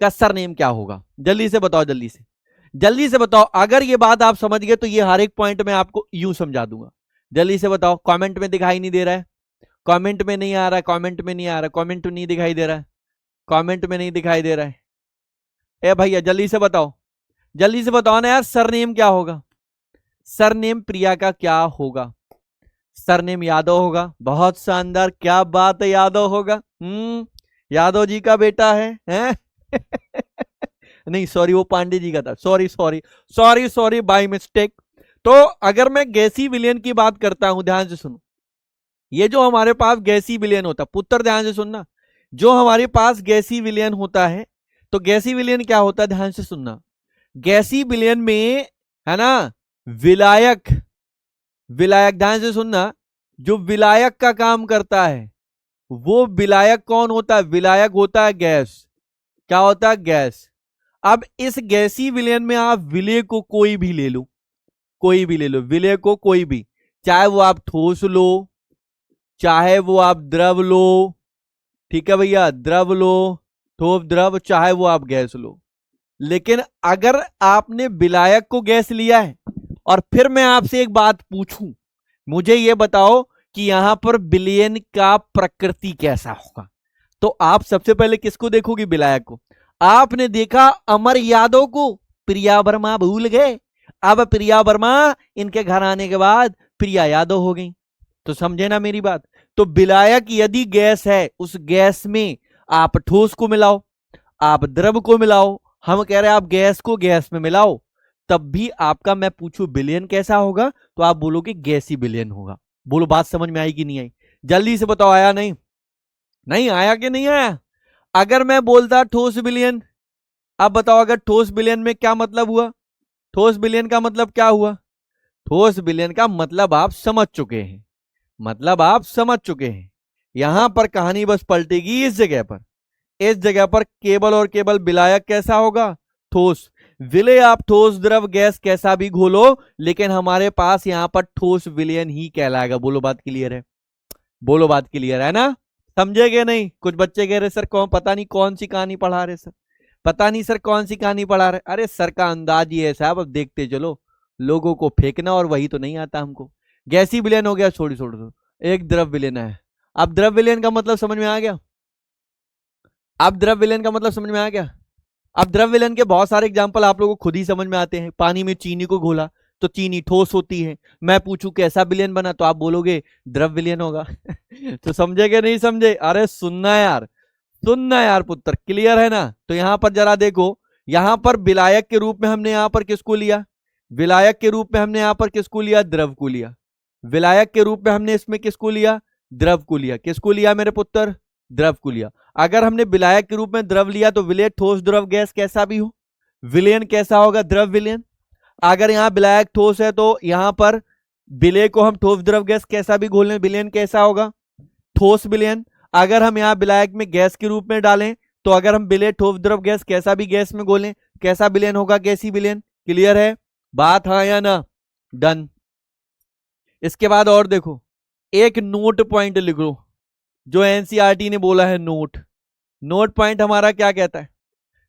का सरनेम क्या होगा, जल्दी से बताओ, जल्दी से, जल्दी से बताओ। अगर ये बात आप समझ गए तो ये हर एक पॉइंट में आपको यूं समझा दूंगा। जल्दी से बताओ, कमेंट में दिखाई नहीं दे रहा है, कमेंट में नहीं आ रहा है, कमेंट में नहीं आ रहा, कमेंट नहीं दिखाई दे रहा है, कमेंट में नहीं दिखाई दे रहा है। ए भैया जल्दी से बताओ, जल्दी से बताओ ना यार, सरनेम क्या होगा, सरनेम प्रिया का क्या होगा, सरनेम यादव होगा, बहुत शानदार, क्या बात है, यादव होगा। यादव जी का बेटा है? नहीं सॉरी वो पांडे जी का था, sorry sorry sorry sorry by mistake. तो अगर मैं गैसी विलियन की बात करता हूं, ध्यान से सुनो, ये जो हमारे पास गैसी विलियन होता, पुत्र ध्यान से सुनना, जो हमारे पास गैसी विलियन होता है, तो गैसी विलियन क्या होता है, ध्यान से सुनना। गैसी विलियन में है ना, विलायक, विलायक ध्यान से सुनना, जो विलायक का काम करता है वो विलायक कौन होता है, विलायक होता है गैस, क्या होता है, गैस। अब इस गैसी विलयन में आप विलय को कोई भी ले लो, कोई भी ले लो, विलय को कोई भी, चाहे वो आप ठोस लो, चाहे वो आप द्रव लो, ठीक है भैया, द्रव लो, ठोस द्रव, चाहे वो आप गैस लो, लेकिन अगर आपने विलायक को गैस लिया है और फिर मैं आपसे एक बात पूछूं, मुझे यह बताओ कि यहां पर विलयन का प्रकृति कैसा होगा, तो आप सबसे पहले किसको देखोगे? विलायक को। आपने देखा अमर यादव को, प्रिया वर्मा भूल गए। अब प्रिया वर्मा इनके घर आने के बाद प्रिया यादव हो गई। तो समझे ना मेरी बात? तो विलायक यदि गैस है, उस गैस में आप ठोस को मिलाओ, आप द्रव को मिलाओ, हम कह रहे हैं आप गैस को गैस में मिलाओ, तब भी आपका मैं पूछूं विलयन कैसा होगा, तो आप बोलोगे गैसी विलयन होगा। बोलो बात समझ में आई कि नहीं आई? जल्दी से बताओ, आया नहीं? नहीं आया कि नहीं आया? अगर मैं बोलता ठोस विलयन, अब बताओ अगर ठोस विलयन में क्या मतलब हुआ? ठोस विलयन का मतलब क्या हुआ? ठोस विलयन का मतलब आप समझ चुके हैं, मतलब आप समझ चुके हैं। यहां पर कहानी बस पलटेगी इस जगह पर। इस जगह पर केवल और केवल विलायक कैसा होगा? ठोस। विलय आप ठोस द्रव गैस कैसा भी घोलो, लेकिन हमारे पास यहां पर ठोस विलयन ही कहलाएगा। बोलो बात क्लियर है? बोलो बात क्लियर है ना? समझे गए नहीं? कुछ बच्चे कह रहे सर कौन, पता नहीं कौन सी कहानी पढ़ा रहे सर, पता नहीं सर कौन सी कहानी पढ़ा रहे। अरे सर का अंदाज ही है साहब, अब देखते चलो, लोगों को फेंकना और वही तो नहीं आता हमको। गैसी विलयन हो गया, छोड़ छोड़ दो, एक द्रव विलयन है। अब द्रव विलयन का मतलब समझ में आ गया? अब द्रव विलयन का मतलब समझ में आ गया? अब द्रव विलयन के बहुत सारे एग्जांपल आप लोगों को खुद ही समझ में आते हैं। पानी में चीनी को घोला तो चीनी ठोस होती है। मैं पूछूं कैसा विलयन बना, तो आप बोलोगे द्रव विलयन होगा। तो समझे कि नहीं समझे? अरे सुनना यार, सुनना यार पुत्र, क्लियर है ना? तो यहां पर जरा देखो, यहां पर विलायक के रूप में हमने यहां पर किसको लिया? विलायक के रूप में हमने यहां पर किसको लिया? द्रव को लिया। विलायक के रूप में हमने इसमें किसको लिया? द्रव को लिया। किसको लिया मेरे पुत्र? द्रव को लिया। अगर हमने विलायक के रूप में द्रव लिया तो विलय ठोस द्रव गैस कैसा भी हो, विलयन कैसा होगा? द्रव विलयन। अगर यहां विलायक ठोस है तो यहां पर विलय को हम ठोस द्रव गैस कैसा भी घोल लें, विलयन कैसा होगा? ठोस विलयन। अगर हम यहां विलायक में गैस के रूप में डालें, तो अगर हम विलय ठोस द्रव गैस कैसा भी गैस में घोलें, कैसा विलयन होगा? गैसी विलयन। क्लियर है बात? हाँ या ना? डन। इसके बाद और देखो, एक नोट पॉइंट लिख लो जो एनसीईआरटी ने बोला है। नोट, नोट पॉइंट हमारा क्या कहता है?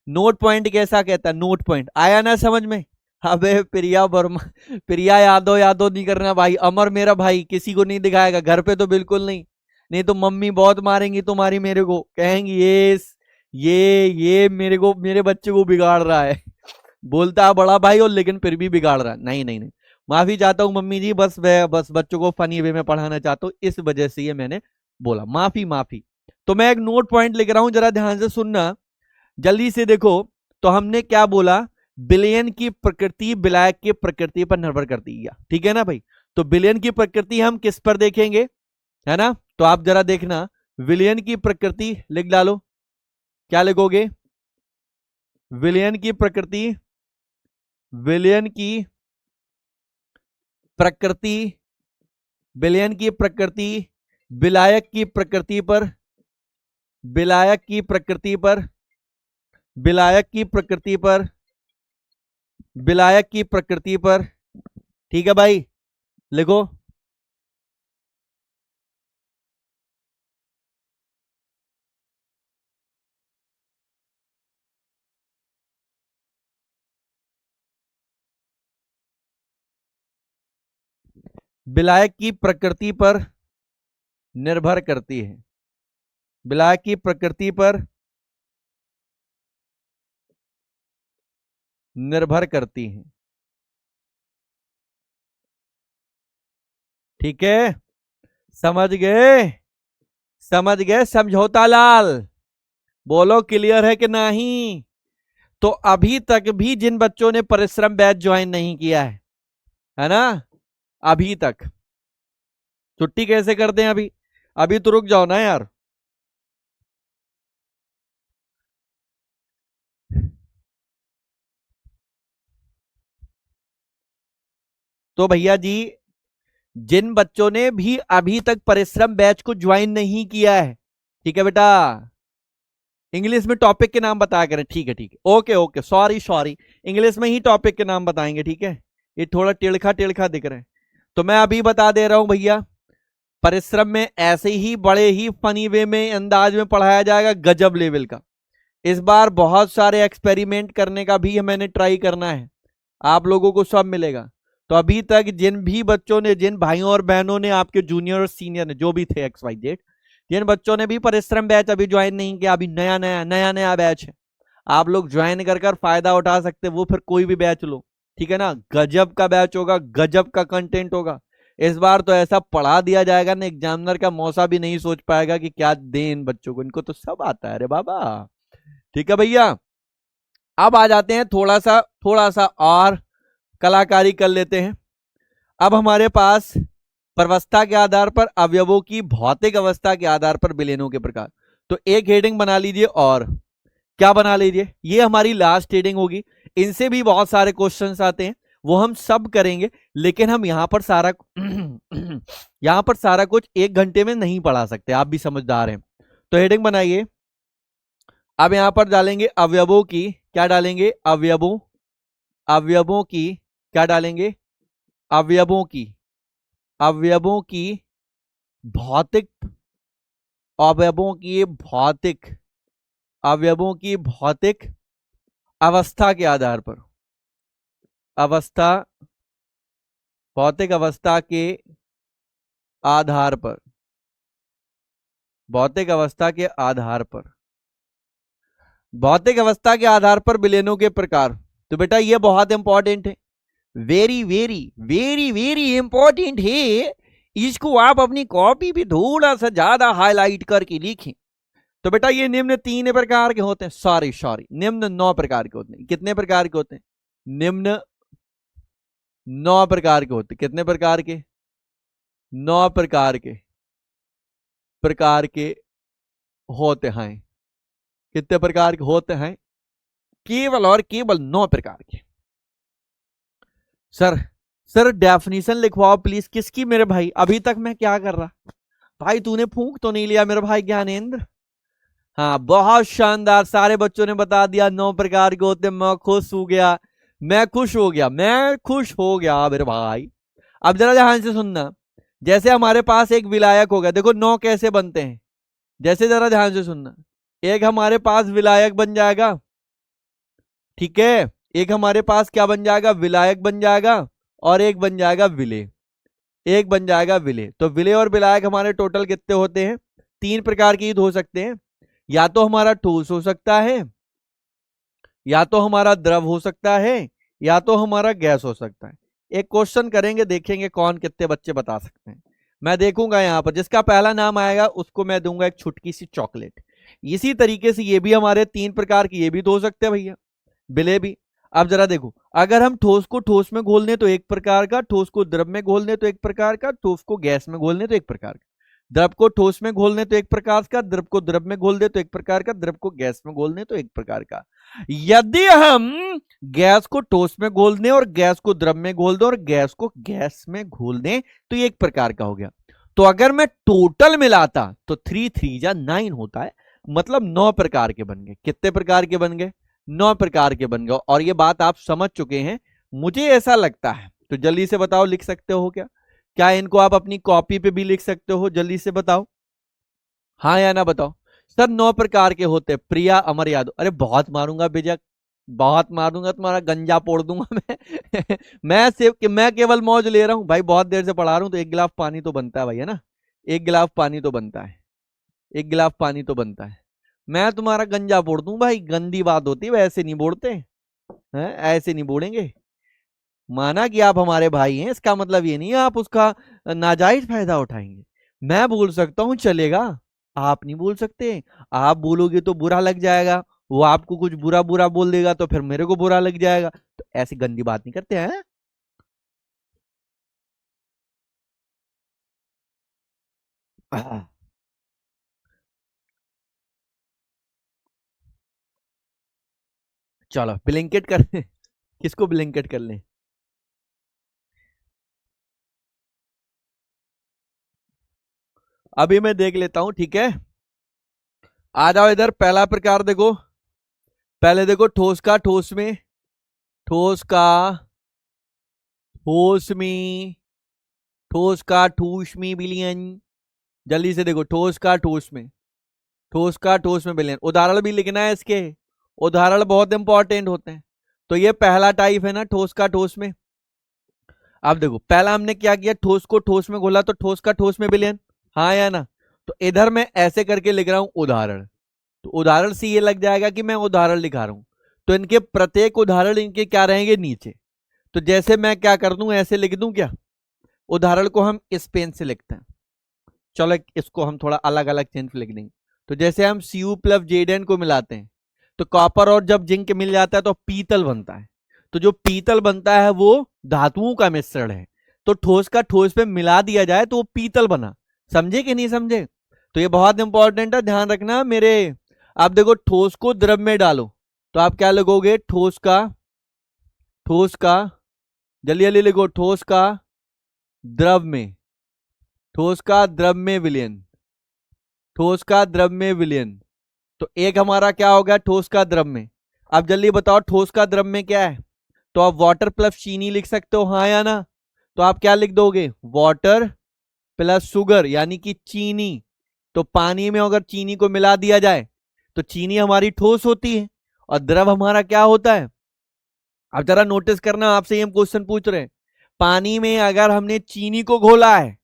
नोट पॉइंट कैसा कहता है? नोट पॉइंट आया ना समझ में? अबे प्रिया वर्मा, प्रिया यादव यादव नहीं करना भाई। अमर मेरा भाई किसी को नहीं दिखाएगा, घर पे तो बिल्कुल नहीं, नहीं तो मम्मी बहुत मारेंगी तुम्हारी, मेरे को कहेंगी ये मेरे को, मेरे बच्चे को बिगाड़ रहा है। बोलता है बड़ा भाई और लेकिन फिर भी बिगाड़ रहा है। नहीं नहीं नहीं, माफी चाहता हूँ मम्मी जी, बस मैं बस बच्चों को फनी वे में पढ़ाना चाहता हूँ, इस वजह से ये मैंने बोला, माफी माफी। तो मैं एक नोट पॉइंट लिख रहा हूं, जरा ध्यान से सुनना, जल्दी से देखो। तो हमने क्या बोला? विलयन की प्रकृति विलायक की प्रकृति पर निर्भर करती है, ठीक है ना भाई? तो विलयन की प्रकृति हम किस पर देखेंगे, है ना? तो आप जरा देखना, विलयन की प्रकृति लिख डालो। क्या लिखोगे? विलयन की प्रकृति, विलयन की प्रकृति, विलयन की प्रकृति विलायक की प्रकृति पर, विलायक की प्रकृति पर, विलायक की प्रकृति पर, विलायक की प्रकृति पर, ठीक है भाई? लिखो। विलायक की प्रकृति पर निर्भर करती है, विलायक की प्रकृति पर निर्भर करती है, ठीक है? समझ गए? समझ गए समझौता लाल? बोलो क्लियर है कि नहीं? तो अभी तक भी जिन बच्चों ने परिश्रम बैच ज्वाइन नहीं किया है ना, अभी तक छुट्टी कैसे करते हैं? अभी अभी तो रुक जाओ ना यार। तो भैया जी, जिन बच्चों ने भी अभी तक परिश्रम बैच को ज्वाइन नहीं किया है, ठीक है बेटा, इंग्लिश में टॉपिक के नाम बताया करें, ठीक है? ठीक है, okay okay, sorry sorry, English में ही टॉपिक के नाम बताएंगे, ठीक है? ये थोड़ा टिलखा टिलखा दिख रहा है, तो मैं अभी बता दे रहा हूं भैया, परिश्रम में ऐसे ही बड़े ही फनी वे में अंदाज में पढ़ाया जाएगा, गजब लेवल का। इस बार बहुत सारे एक्सपेरिमेंट करने का भी मैंने ट्राई करना है, आप लोगों को सब मिलेगा। तो अभी तक जिन भी बच्चों ने, जिन भाइयों और बहनों ने, आपके जूनियर और सीनियर ने, जो भी थे XYZ, जिन बच्चों ने भी परिश्रम बैच अभी ज्वाइन नहीं किया, अभी नया नया बैच है, आप लोग ज्वाइन कर फायदा उठा सकते, वो फिर कोई भी बैच लो, ठीक है ना। गजब का बैच होगा, गजब का कंटेंट होगा। इस बार तो ऐसा पढ़ा दिया जाएगा ना, एग्जामिनर का मौसा भी नहीं सोच पाएगा कि क्या दें इन बच्चों को, इनको तो सब आता है, अरे बाबा। ठीक है भैया, अब आ जाते हैं थोड़ा सा और कलाकारी कर लेते हैं। अब हमारे पास प्रवस्था के आधार पर अवयवों की भौतिक अवस्था के आधार पर विलेनों के प्रकार, तो एक हेडिंग बना लीजिए, और क्या बना लीजिए, ये हमारी लास्ट हेडिंग होगी। इनसे भी बहुत सारे क्वेश्चंस आते हैं, वो हम सब करेंगे, लेकिन हम यहां पर सारा यहां पर सारा कुछ 1 घंटे में नहीं पढ़ा सकते, आप भी समझदार हैं। तो हेडिंग बनाइए। अब यहां पर डालेंगे अवयवों की, क्या डालेंगे, अवयवों की, क्या डालेंगे, अवयवों की भौतिक, अवयवों की भौतिक अवस्था के आधार पर, अवस्था, भौतिक अवस्था के आधार पर, भौतिक अवस्था के आधार पर, भौतिक अवस्था के आधार पर विलेनों के प्रकार। तो बेटा ये बहुत इंपॉर्टेंट है, very very very very important है, इसको आप अपनी कॉपी पे थोड़ा सा ज्यादा हाईलाइट करके लिखें। तो बेटा ये निम्न 3 प्रकार के होते हैं, सॉरी निम्न 9 प्रकार के होते हैं। कितने प्रकार के होते हैं, निम्न 9 प्रकार के होते हैं। कितने प्रकार के, 9 प्रकार के होते हैं। कितने प्रकार के होते हैं, केवल और केवल 9 प्रकार के। सर सर डेफिनेशन लिखवाओ प्लीज, किसकी मेरे भाई, अभी तक मैं क्या कर रहा, भाई तूने फूंक तो नहीं लिया मेरे भाई ज्ञानेंद्र। हाँ बहुत शानदार, सारे बच्चों ने बता दिया 9 प्रकार के होते, मैं खुश हो गया, मैं खुश हो गया मेरे भाई। अब जरा ध्यान से सुनना, जैसे हमारे पास एक विलायक होगा, देखो 9 कैसे बनते हैं, जैसे जरा ध्यान से सुनना, एक हमारे पास विलायक बन जाएगा, ठीक है, एक हमारे पास क्या बन जाएगा, विलायक बन जाएगा, और एक बन जाएगा विलेय, एक बन जाएगा विलेय। तो विलेय और विलायक हमारे टोटल कितने होते हैं, 3 प्रकार के हो सकते हैं, या तो हमारा ठोस हो सकता है, या तो हमारा द्रव हो सकता है, या तो हमारा गैस हो सकता है। एक क्वेश्चन करेंगे, देखेंगे कौन कितने बच्चे बता सकते हैं। मैं देखूंगा यहां पर, जिसका पहला नाम आएगा उसको मैं दूंगा एक छुटकी सी चॉकलेट। इसी तरीके से ये भी हमारे 3 प्रकार की, ये भी तो हो सकते हैं भैया, विलेय भी। अब जरा देखो, अगर हम ठोस को ठोस में घोल दें तो एक प्रकार का, ठोस को द्रव में घोल दें तो एक प्रकार का, ठोस को गैस में घोल दें तो एक प्रकार का, द्रव को ठोस में घोल दें तो एक प्रकार का, द्रव को द्रव में घोल दें तो एक प्रकार का, द्रव को गैस में घोल दें तो एक प्रकार का। यदि हम गैस को ठोस में घोल दें और गैस को द्रव में घोल दें और गैस को गैस में घोल दें तो ये एक प्रकार का हो गया। तो अगर मैं टोटल मिलाता तो 3 3 जा 9 होता है, मतलब 9 प्रकार के बन गए। कितने प्रकार के बन गए, 9 प्रकार के बन गए। और ये बात आप समझ चुके हैं, मुझे ऐसा लगता है। तो जल्दी से बताओ, लिख सकते हो क्या, क्या इनको आप अपनी कॉपी पे भी लिख सकते हो, जल्दी से बताओ, हाँ या ना बताओ। सर 9 प्रकार के होते, प्रिया, अमर, यादव। अरे बहुत मारूंगा बेजा, बहुत मारूंगा, तुम्हारा गंजा फोड़ दूंगा मैं मैं केवल मौज ले रहा हूं भाई, बहुत देर से पढ़ा रहा हूं, तो एक गिलास पानी तो बनता है भाई, है ना, एक गिलास पानी तो बनता है, एक गिलास पानी तो बनता है। मैं तुम्हारा गंजा फोड़ दूं भाई, गंदी बात होती है, वैसे नहीं बोलते हैं, ऐसे नहीं बोलेंगे। माना कि आप हमारे भाई हैं, इसका मतलब ये नहीं है आप उसका नाजायज फायदा उठाएंगे। मैं बोल सकता हूं चलेगा, आप नहीं बोल सकते। आप बोलोगे तो बुरा लग जाएगा, वो आपको कुछ बुरा बुरा बोल देगा तो फिर मेरे को बुरा लग जाएगा, तो ऐसी गंदी बात नहीं करते हैं। चलो ब्लिंकेट कर किसको ब्लिंकेट कर लें, अभी मैं देख लेता हूं, ठीक है। आ जाओ इधर, पहला प्रकार देखो, पहले देखो ठोस का ठोस में, ठोस का ठोस में, ठोस का ठूस में विलियन। जल्दी से देखो, ठोस का ठोस में, ठोस का ठोस में विलयन। उदाहरण भी लिखना है इसके, उदाहरण बहुत इंपॉर्टेंट होते हैं। तो ये पहला टाइप है ना ठोस का ठोस में। अब देखो पहला हमने क्या किया, ठोस को ठोस में घोला तो ठोस का ठोस में विलयन, हाँ या ना। तो इधर मैं ऐसे करके लिख रहा हूं उदाहरण, तो उदाहरण से ये लग जाएगा कि मैं उदाहरण लिखा रहा हूं। तो इनके प्रत्येक उदाहरण इनके क्या रहेंगे नीचे। तो जैसे मैं क्या कर दूं, ऐसे लिख दूं क्या, उदाहरण को हम इस पेन से लिखते हैं। चलो इसको हम थोड़ा अलग अलग चेंज लिख देंगे। तो जैसे हम Cu प्लस जेडन को मिलाते हैं तो कॉपर और जब जिंक मिल जाता है तो पीतल बनता है। तो जो पीतल बनता है वो धातुओं का मिश्रण है। तो ठोस का ठोस पे मिला दिया जाए तो वो पीतल बना। समझे कि नहीं समझे। तो ये बहुत इंपॉर्टेंट है, ध्यान रखना मेरे। आप देखो ठोस को द्रव में डालो तो आप क्या लिखोगे, ठोस का जल्दी जल्दी लिखो, ठोस का द्रव में, ठोस का द्रव में विलयन, ठोस का द्रव में विलयन। तो एक हमारा क्या हो गया ठोस का द्रव में। अब जल्दी बताओ ठोस का द्रव में क्या है। तो आप वाटर प्लस चीनी लिख सकते हो, हाँ या ना। तो आप क्या लिख दोगे, वाटर प्लस शुगर यानी कि चीनी। तो पानी में अगर चीनी को मिला दिया जाए तो चीनी हमारी ठोस होती है और द्रव हमारा क्या होता है। अब जरा नोटिस करना, आपसे हम क्वेश्चन पूछ रहे हैं, पानी में अगर हमने चीनी को घोला है,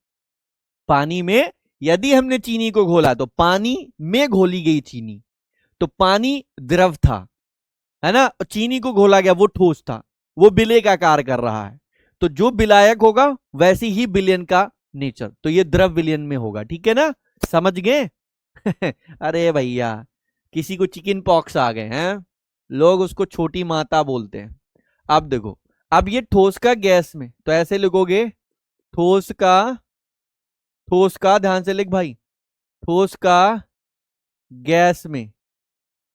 पानी में यदि हमने चीनी को घोला तो पानी में घोली गई चीनी, तो पानी द्रव था, है ना। चीनी को घोला गया वो ठोस था, वो विलय का कार्य कर रहा है। तो जो विलायक होगा वैसी ही विलयन का नेचर, तो ये द्रव विलयन में होगा, ठीक है ना, समझ गए। अरे भैया किसी को चिकन पॉक्स आ गए हैं, लोग उसको छोटी माता बोलते हैं। अब देखो, अब ये ठोस का गैस में तो ऐसे लिखोगे, ठोस का, ठोस का ध्यान से लिख भाई, ठोस का गैस में,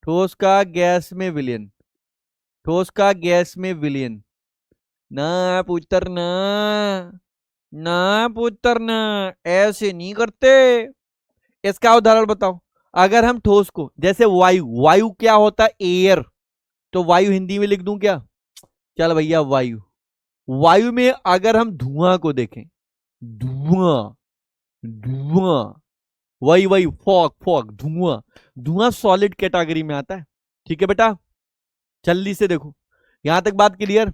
ठोस का गैस में विलयन, ठोस का गैस में विलयन। ना पुत्र ना, ना पुत्र ना, ऐसे नहीं करते। इसका उदाहरण बताओ। अगर हम ठोस को, जैसे वायु, वायु क्या होता है, एयर। तो वायु हिंदी में लिख दूं क्या, चल भैया वायु। वायु में अगर हम धुआं को देखें, धुआं, धुआं, वही वही फॉग, फॉग धुआं, धुआं सॉलिड कैटेगरी में आता है, ठीक है बेटा। जल्दी से देखो, यहां तक बात क्लियर।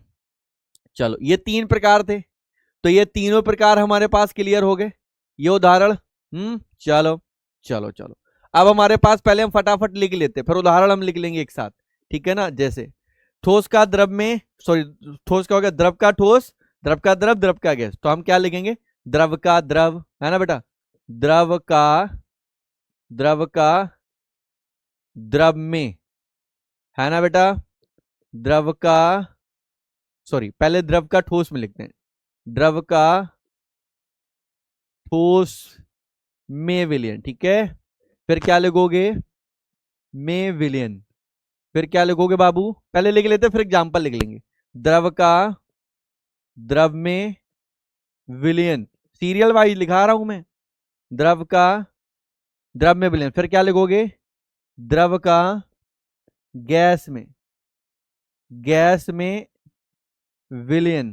चलो ये तीन प्रकार थे, तो ये तीनों प्रकार हमारे पास क्लियर हो गए, ये उदाहरण। चलो चलो चलो, अब हमारे पास, पहले हम फटाफट लिख लेते फिर उदाहरण हम लिख लेंगे एक साथ, ठीक है ना। जैसे ठोस का द्रव में, सॉरी, ठोस का हो गया, द्रव का ठोस, द्रव का द्रव, द्रव का गैस। तो हम क्या लिखेंगे, द्रव का द्रव, है ना बेटा, द्रव का, द्रव का द्रव में, है ना बेटा, द्रव का, सॉरी पहले द्रव का ठोस में लिखते हैं, द्रव का ठोस में विलयन, ठीक है। फिर क्या लिखोगे, में विलयन। फिर क्या लिखोगे बाबू, पहले लिख लेते फिर एग्जांपल लिख लेंगे। द्रव का द्रव में विलयन, सीरियल वाइज लिखा रहा हूं मैं, द्रव का द्रव में विलयन। फिर क्या लिखोगे, द्रव का गैस में, गैस में विलयन,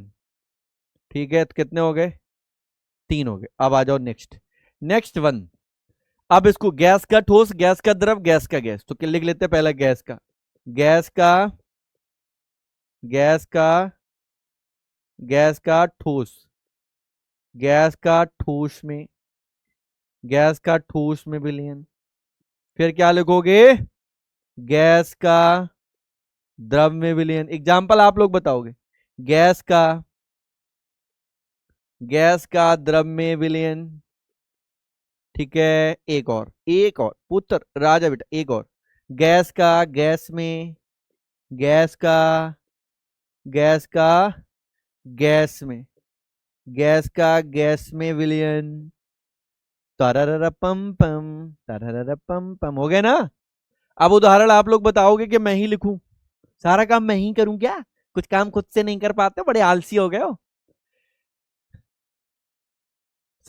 ठीक है। तो कितने हो गए, तीन हो गए। अब आ जाओ नेक्स्ट, नेक्स्ट वन। अब इसको गैस का ठोस, गैस का द्रव, गैस का गैस, तो क्या लिख लेते हैं, पहला गैस का, गैस का, गैस का, गैस का ठोस, गैस का ठोस में, गैस का ठोस में विलयन। फिर क्या लिखोगे, गैस का द्रव में विलयन। एग्जाम्पल आप लोग बताओगे, गैस का, गैस का द्रव में विलयन, ठीक है। एक और, एक और पुत्र राजा बेटा, एक और, गैस का गैस में, गैस का, गैस का गैस में, गैस का गैस में विलयन, तररर पम पम, तररर पम पम, हो गया ना। अब उदाहरण आप लोग बताओगे कि मैं ही लिखूं, सारा काम मैं ही करूं क्या, कुछ काम खुद से नहीं कर पाते, बड़े आलसी हो गए हो।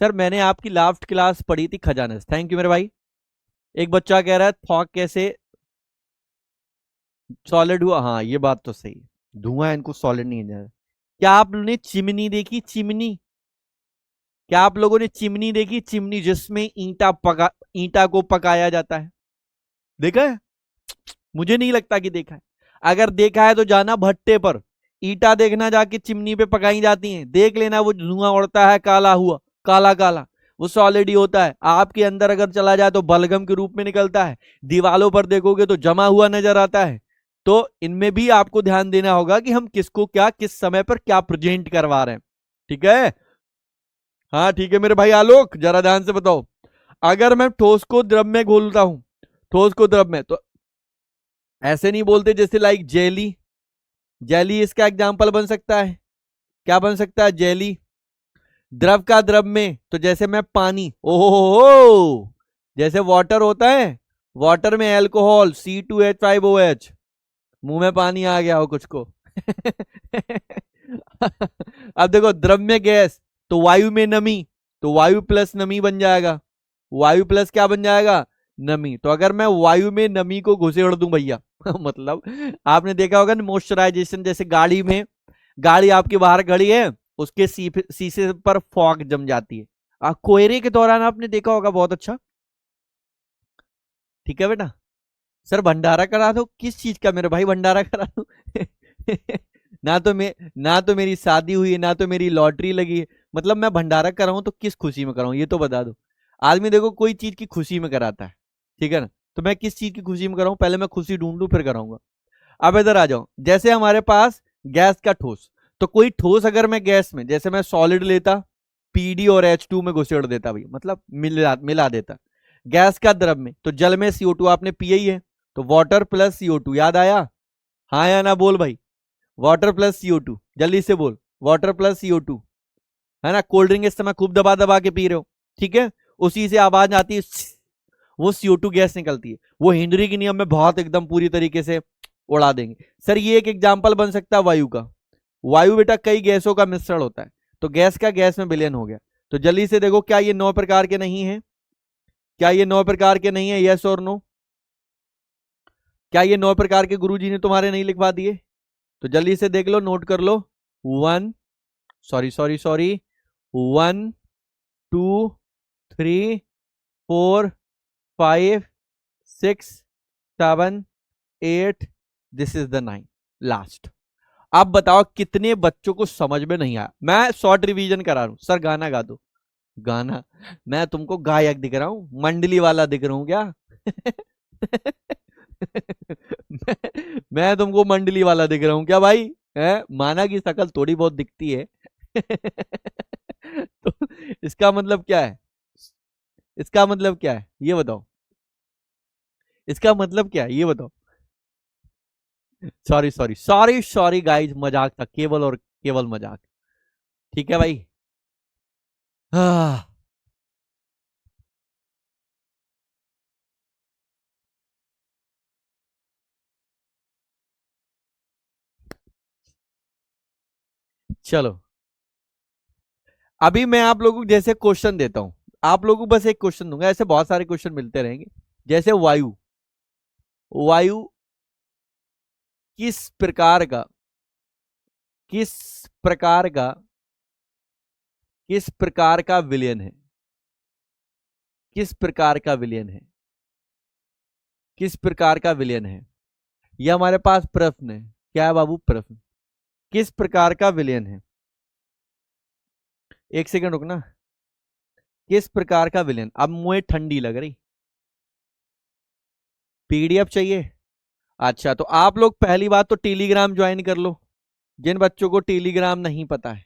सर मैंने आपकी लास्ट क्लास पढ़ी थी खजानस, थैंक यू मेरे भाई। एक बच्चा कह रहा है फॉग कैसे सॉलिड हुआ, हाँ ये बात तो सही है, धुआं इनको सॉलिड नहीं है। क्या आप लोगों ने चिमनी देखी, चिमनी, क्या आप लोगों ने चिमनी देखी, चिमनी जिसमें ईंटा को पकाया जाता है। देखा है? मुझे नहीं लगता कि देखा है। अगर देखा है तो जाना भट्टे पर, ईटा देखना जाके चिमनी पे पकाई जाती हैं, देख लेना वो धुआं उड़ता है काला हुआ, काला काला, वो सॉलिड ही होता है। आपके अंदर अगर चला जाए तो बलगम के रूप में निकलता है, दीवालों पर देखोगे तो जमा हुआ नजर आता है। तो इनमें भी आपको ध्यान देना होगा कि हम किसको क्या किस समय पर क्या प्रेजेंट करवा रहे हैं। ठीक है? हाँ ठीक है मेरे भाई आलोक, जरा ध्यान से बताओ। अगर मैं ठोस को द्रव में घोलता हूं, ठोस को द्रव में, तो ऐसे नहीं बोलते जैसे लाइक जेली, जेली इसका एग्जाम्पल बन सकता है। क्या बन सकता है? जेली। द्रव का द्रव में, तो जैसे मैं पानी, ओहो, जैसे वाटर होता है, वाटर में एल्कोहल C2H5OH, मुंह में पानी आ गया हो कुछ को। अब देखो द्रव में गैस, तो वायु में नमी, तो वायु प्लस नमी बन जाएगा। वायु प्लस क्या बन जाएगा? नमी। तो अगर मैं वायु में नमी को घुसेड़ दूं भैया, मतलब आपने देखा होगा ना मॉइस्चराइजेशन, जैसे गाड़ी में, गाड़ी आपकी बाहर खड़ी है, उसके शीशे पर फॉग जम जाती है, कोहरे के दौरान आपने देखा होगा बहुत अच्छा। ठीक है बेटा? सर भंडारा करा दो, किस चीज का मेरे भाई भंडारा करा दो? ना तो मेरी शादी हुई है, ना तो मेरी लॉटरी लगी है, मतलब मैं भंडारा कराऊं तो किस खुशी में कराऊं, ये तो बता दो। आदमी देखो कोई चीज की खुशी में कराता है, ठीक है ना? तो मैं किस चीज की खुशी में कराऊं, पहले मैं खुशी ढूंढूं फिर कराऊंगा। अब इधर आ जाओ, जैसे हमारे पास गैस का ठोस, तो कोई ठोस अगर मैं गैस में, जैसे मैं सॉलिड लेता, PD और H2 में घुसेड़ देता भाई, मतलब मिला देता। गैस का द्रव में, तो जल में CO2 आपने पिया ही है, तो वाटर प्लस CO2, याद आया? हाँ या ना बोल भाई। वाटर प्लस CO2, जल्दी से बोल। वाटर प्लस CO2, है ना? कोल्ड ड्रिंक इस समय खूब दबा दबा के पी रहे हो, ठीक है? उसी से आवाज आती है, वो CO2 गैस निकलती है, वो हेनरी के नियम में बहुत एकदम पूरी तरीके से उड़ा देंगे। सर ये एक एग्जाम्पल बन सकता है वायु का। वायु बेटा कई गैसों का मिश्रण होता है, तो गैस का गैस में विलयन हो गया। तो जल्दी से देखो, क्या ये 9 प्रकार के नहीं है? क्या ये 9 प्रकार के नहीं है? यस और नो? क्या ये 9 प्रकार के गुरुजी ने तुम्हारे नहीं लिखवा दिए? तो जल्दी से देख लो, नोट कर लो। 1, sorry sorry sorry, 1, 2, 3, 4, 5, 6, 7, 8, this is the 9 last. आप बताओ कितने बच्चों को समझ में नहीं आया? मैं शॉर्ट रिवीजन करा रहा हूं। सर गाना गा दो। गाना? मैं तुमको गायक दिख रहा हूं, मंडली वाला दिख रहा हूं क्या? मैं तुमको मंडली वाला दिख रहा हूं क्या भाई? है माना की शक्ल थोड़ी बहुत दिखती है। तो इसका मतलब क्या है? इसका मतलब क्या है ये बताओ? इसका मतलब क्या है ये बताओ? Sorry sorry sorry sorry guys, मजाक था, केवल और केवल मजाक। ठीक है भाई? हाँ, चलो अभी मैं आप लोगों को जैसे क्वेश्चन देता हूं, आप लोगों को बस एक क्वेश्चन दूंगा, ऐसे बहुत सारे क्वेश्चन मिलते रहेंगे। जैसे वायु, वायु किस प्रकार का, किस प्रकार का, किस प्रकार का विलयन है? किस प्रकार का विलयन है? किस प्रकार का विलयन है? ये हमारे पास प्रश्न है। क्या है बाबू प्रश्न? किस प्रकार का विलयन है? एक सेकंड रुकना। किस प्रकार का विलयन? अब मुझे ठंडी लग रही, PDF चाहिए। अच्छा तो आप लोग पहली बात तो टेलीग्राम ज्वाइन कर लो, जिन बच्चों को टेलीग्राम नहीं पता है,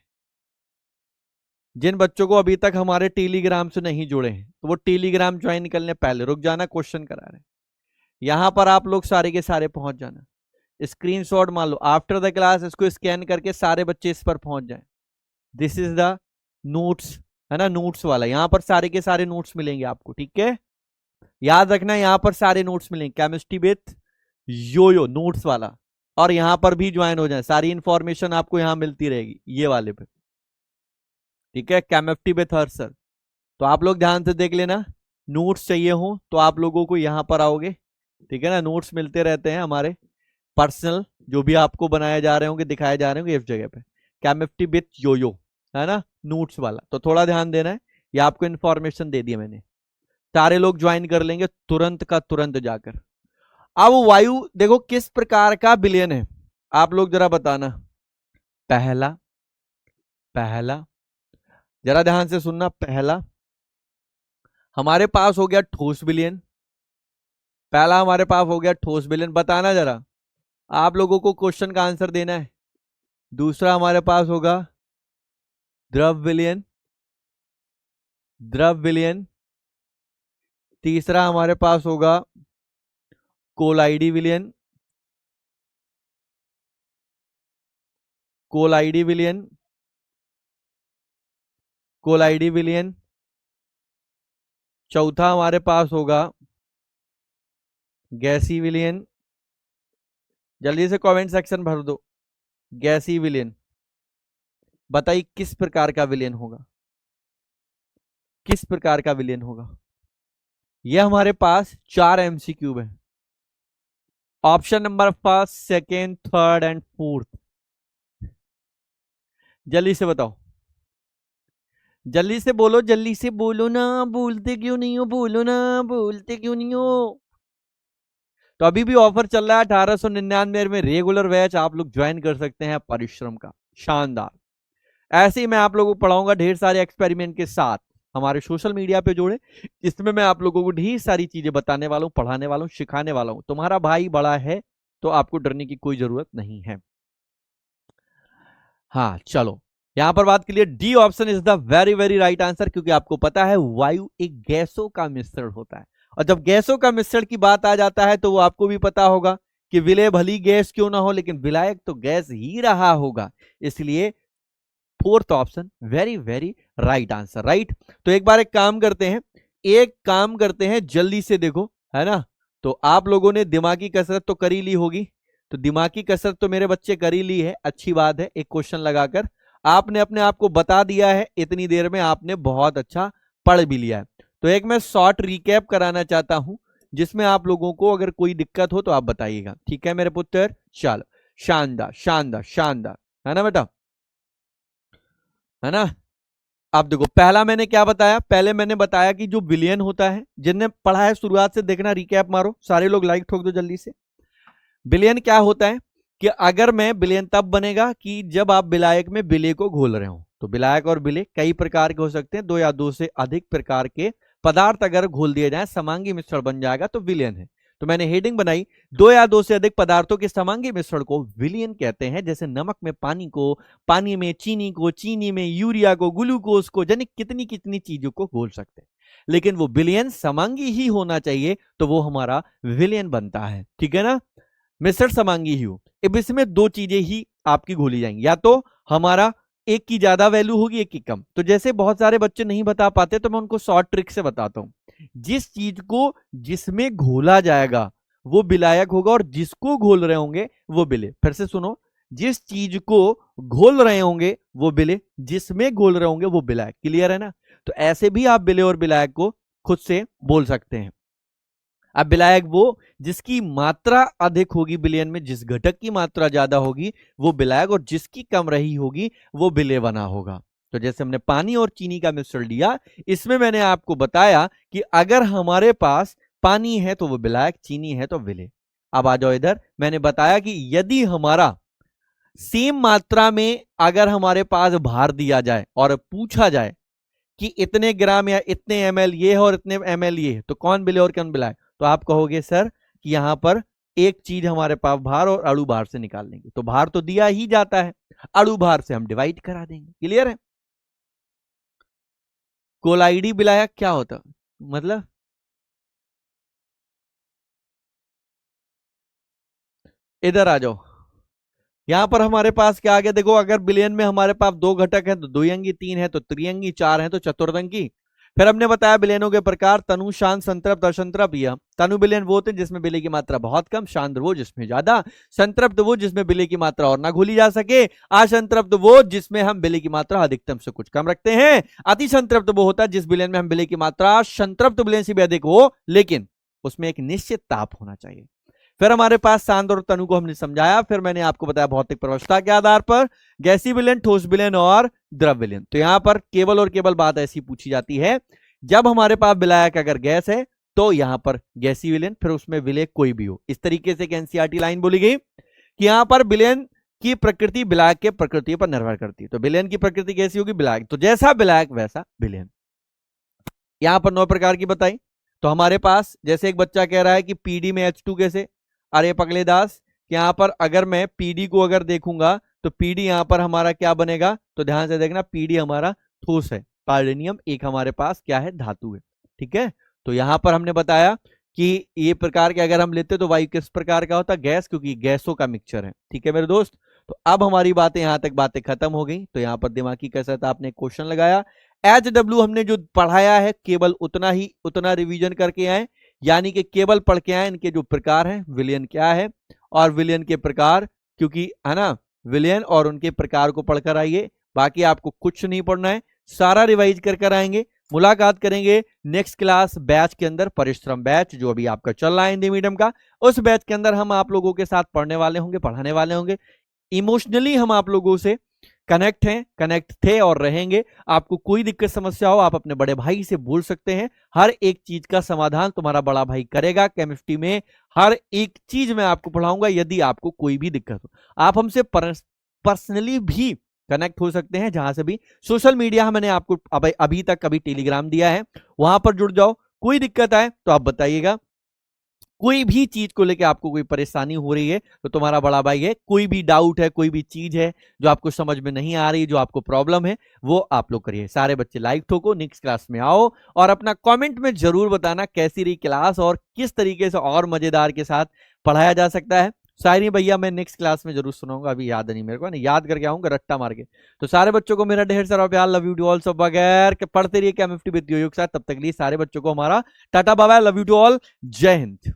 जिन बच्चों को अभी तक हमारे टेलीग्राम से नहीं जुड़े हैं, तो वो टेलीग्राम ज्वाइन करने पहले रुक जाना, क्वेश्चन करा रहे हैं यहां पर, आप लोग सारे के सारे पहुंच जाना। स्क्रीनशॉट मान लो, आफ्टर द क्लास इसको स्कैन करके सारे बच्चे इस पर पहुंच जाएं। दिस इज द नोट्स, है ना? नोट्स वाला, यहां पर सारे के सारे नोट्स मिलेंगे आपको, ठीक है? याद रखना यहां पर सारे नोट्स मिलेंगे, केमिस्ट्री विथ यो नोट्स वाला। और यहां पर भी ज्वाइन हो जाए, सारी इंफॉर्मेशन आपको यहां मिलती रहेगी ये वाले पे, ठीक है? Chemistry with her sir. तो आप लोग ध्यान से देख लेना, नोट्स चाहिए हो तो आप लोगों को यहां पर आओगे, ठीक है ना? नोट्स मिलते रहते हैं हमारे पर्सनल, जो भी आपको बनाए जा रहे होंगे, दिखाए जा रहे होंगे इस जगह पे, केमिस्ट्री विथ यो, है ना? नोट्स वाला, तो थोड़ा ध्यान देना है। ये आपको इन्फॉर्मेशन दे दी मैंने, सारे लोग ज्वाइन कर लेंगे तुरंत का तुरंत जाकर। अब वायु देखो किस प्रकार का विलयन है, आप लोग जरा बताना। पहला पहला जरा ध्यान से सुनना। पहला हमारे पास हो गया ठोस विलयन, पहला हमारे पास हो गया ठोस विलयन, बताना जरा, आप लोगों को क्वेश्चन का आंसर देना है। दूसरा हमारे पास होगा द्रव विलयन, द्रव विलयन। तीसरा हमारे पास होगा कोलाइडी विलयन, कोलाइडी विलयन, कोलाइडी विलयन। चौथा हमारे पास होगा गैसी विलयन, जल्दी से कमेंट सेक्शन भर दो, गैसी विलयन। बताइए किस प्रकार का विलयन होगा, किस प्रकार का विलयन होगा। यह हमारे पास 4 एमसीक्यू है। Option number first, second, third and fourth, जल्दी से बताओ, जल्दी से बोलो, जल्दी से बोलो ना, बोलते क्यों नहीं हो, बोलो ना, बोलते क्यों नहीं हो। तो अभी भी ऑफर चल रहा है 1899 में रेगुलर बैच आप लोग ज्वाइन कर सकते हैं परिश्रम का। शानदार। ऐसे ही मैं आप लोगों को पढ़ाऊंगा ढेर सारे एक्सपेरिमेंट के साथ, हमारे सोशल मीडिया पे जोड़े, इसमें मैं आप लोगों को ढेर सारी चीजें बताने वाला हूं, पढ़ाने वाला हूं, सिखाने वाला हूं। तुम्हारा भाई बड़ा है तो आपको डरने की कोई जरूरत नहीं है। हाँ चलो, यहां पर बात के लिए D option is the very very right answer, क्योंकि आपको पता है वायु एक गैसों का मिश्रण होता है, और जब गैसों का मिश्रण की बात आ जाता है तो वो आपको भी पता होगा कि विलय भली गैस क्यों ना हो लेकिन विलायक तो गैस ही रहा होगा, इसलिए fourth option very very right answer. Right, तो एक बार एक काम करते हैं, एक काम करते हैं, जल्दी से देखो, है ना। तो आप लोगों ने दिमागी कसरत तो करी ली होगी, तो दिमागी कसरत तो मेरे बच्चे करी ली है, अच्छी बात है। एक क्वेश्चन लगाकर आपने अपने आप को बता दिया है, इतनी देर में आपने बहुत अच्छा पढ़ भी लिया है। तो एक मैं शॉर्ट रिकैप कराना चाहता हूं, जिसमें आप लोगों को अगर कोई दिक्कत हो तो आप बताइएगा, ठीक है मेरे पुत्र। चलो, शानदार शानदार शानदार, है ना बेटा, है ना। अब देखो, पहला मैंने क्या बताया, पहले मैंने बताया कि जो विलयन होता है, जिनने पढ़ा है शुरुआत से देखना, रिकैप मारो, सारे लोग लाइक ठोक दो जल्दी से। विलयन क्या होता है कि अगर मैं विलयन तब बनेगा कि जब आप विलायक में विलय को घोल रहे हो। तो विलायक और विलय कई प्रकार के हो सकते हैं, 2 या 2 से अधिक प्रकार के पदार्थ अगर घोल दिए जाए, समांगी मिश्रण बन जाएगा तो विलयन है। तो मैंने हेडिंग बनाई, 2 या 2 से अधिक पदार्थों के समांगी मिश्रण को विलयन कहते हैं। जैसे नमक में पानी को, पानी में चीनी को, चीनी में यूरिया को, ग्लूकोज को, यानी कितनी कितनी चीजों को घोल सकते हैं, लेकिन वो विलयन समांगी ही होना चाहिए, तो वो हमारा विलयन बनता है, ठीक है ना। मिश्रण समांगी ही हो, अब इसमें 2 चीजें ही आपकी घोली जाएंगी, या तो हमारा एक की ज्यादा वैल्यू होगी, एक की कम। तो जैसे बहुत सारे बच्चे नहीं बता पाते, तो मैं उनको शॉर्ट ट्रिक से बताता हूं। जिस चीज को जिसमें घोला जाएगा वो विलायक होगा, और जिसको घोल रहे होंगे वो विलय। फिर से सुनो, जिस चीज को घोल रहे होंगे वो विलय, जिसमें घोल रहे होंगे वो विलायक। क्लियर है ना। तो ऐसे भी आप विलय और विलायक को खुद से बोल सकते हैं। अब विलायक वो जिसकी मात्रा अधिक होगी विलयन में, जिस घटक की मात्रा ज्यादा होगी वो विलायक, और जिसकी कम रही होगी वो विलय बना होगा। तो जैसे हमने पानी और चीनी का मिश्रण लिया, इसमें मैंने आपको बताया कि अगर हमारे पास पानी है तो वो विलायक, चीनी है तो विलय। अब आ जाओ इधर, मैंने बताया कि यदि हमारा सेम मात्रा में अगर हमारे पास भार दिया जाए और पूछा जाए कि इतने ग्राम या इतने ml ये है और इतने ml ये है, तो कौन विलय और कौन विलायक, तो आप कहोगे सर कि यहां पर एक चीज हमारे पास भार और अणु भार से निकाल लेंगे। तो भार तो दिया ही जाता है, अणु भार से हम डिवाइड करा देंगे। क्लियर है। कोलाइडी विलायक क्या होता, मतलब इधर आ जाओ, यहां पर हमारे पास क्या आ गया, देखो अगर विलयन में हमारे पास 2 घटक है तो द्विअंगी, 3 है तो त्रिअंगी, 4 है तो चतुर्थंगी। फिर हमने बताया विलयनों के प्रकार, तनु, शांत, संतृप्त, असंतृप्त। यह तनु विलयन वो होते हैं जिसमें विलय की मात्रा बहुत कम, शांत वो जिसमें ज्यादा, संतृप्त वो जिसमें विलय की मात्रा और ना घोली जा सके, असंतृप्त वो जिसमें हम विलय की मात्रा अधिकतम से कुछ कम रखते हैं, अति संतृप्त वो होता है जिस विलयन में हम विलय की मात्रा संतृप्त विलयन से भी अधिक हो, लेकिन उसमें एक निश्चित ताप होना चाहिए। फिर हमारे पास सांद्र और तनु को हमने समझाया, फिर मैंने आपको बताया भौतिक प्रवस्था के आधार पर गैसीय विलयन, ठोस विलयन और द्रव विलयन। तो यहां पर केवल और केवल बात ऐसी पूछी जाती है, जब हमारे पास विलायक अगर गैस है तो यहां पर गैसीय विलयन, फिर उसमें विलय कोई भी हो। इस तरीके से एक एनसीईआरटी लाइन बोली गई कि यहां पर विलयन की प्रकृति विलायक के प्रकृति पर निर्भर करती है। तो विलयन की प्रकृति कैसी होगी? विलायक। तो जैसा विलायक वैसा विलयन। यहां पर 9 प्रकार की बताई। तो हमारे पास जैसे एक बच्चा कह रहा है कि पीडी में H2 कैसे? अरे पगले दास, यहां पर अगर मैं पीडी को अगर देखूंगा तो पीडी यहां पर हमारा क्या बनेगा? तो ध्यान से देखना, पीडी हमारा ठोस है, कार्बोनियम एक हमारे पास क्या है? धातु है। ठीक है, तो यहां पर हमने बताया कि ये प्रकार के अगर हम लेते तो वायु किस प्रकार का होता? गैस, क्योंकि गैसों का मिक्सचर है। ठीक है मेरे दोस्त, तो अब हमारी बातें यहां तक बातें खत्म हो गई। तो यहां पर दिमागी कसरत आपने क्वेश्चन लगाया, HW हमने जो पढ़ाया है केवल उतना ही, उतना रिवीजन करके आए, यानी कि केवल पढ़ के आए इनके जो प्रकार हैं, विलयन क्या है और विलयन के प्रकार, क्योंकि है ना, विलयन और उनके प्रकार को पढ़कर आइए। बाकी आपको कुछ नहीं पढ़ना है, सारा रिवाइज कर आएंगे। मुलाकात करेंगे नेक्स्ट क्लास बैच के अंदर, परिश्रम बैच जो अभी आपका चल रहा है हिंदी मीडियम का। उस बैच के अंदर हम आप लोगों के साथ पढ़ने वाले होंगे, पढ़ाने वाले होंगे। इमोशनली हम आप लोगों से कनेक्ट हैं, कनेक्ट थे और रहेंगे। आपको कोई दिक्कत समस्या हो आप अपने बड़े भाई से बोल सकते हैं, हर एक चीज का समाधान तुम्हारा बड़ा भाई करेगा। केमिस्ट्री में हर एक चीज मैं आपको पढ़ाऊंगा। यदि आपको कोई भी दिक्कत हो आप हमसे पर्सनली भी कनेक्ट हो सकते हैं, जहां से भी। सोशल मीडिया मैंने आपको अभी तक कभी टेलीग्राम दिया है, वहां पर जुड़ जाओ। कोई दिक्कत आए तो आप बताइएगा, कोई भी चीज को लेकर आपको कोई परेशानी हो रही है तो तुम्हारा बड़ा भाई है। कोई भी डाउट है, कोई भी चीज है जो आपको समझ में नहीं आ रही, जो आपको प्रॉब्लम है, वो आप लोग करिए। सारे बच्चे लाइक ठोको, नेक्स्ट क्लास में आओ और अपना कमेंट में जरूर बताना कैसी रही क्लास और किस तरीके से और मजेदार के साथ पढ़ाया जा सकता है। शायरी भैया मैं नेक्स्ट क्लास में जरूर सुनाऊंगा, अभी याद नहीं मेरे को, ना याद करके आऊंगा रट्टा मार के। तो सारे बच्चों को मेरा ढेर सारा प्यार, लव यू टू ऑल। सब बगैर पढ़ते रहिए केमिस्ट्री विद योयो के साथ। तब तक के लिए सारे बच्चों को हमारा tata bye bye, love you to all, जय हिंद।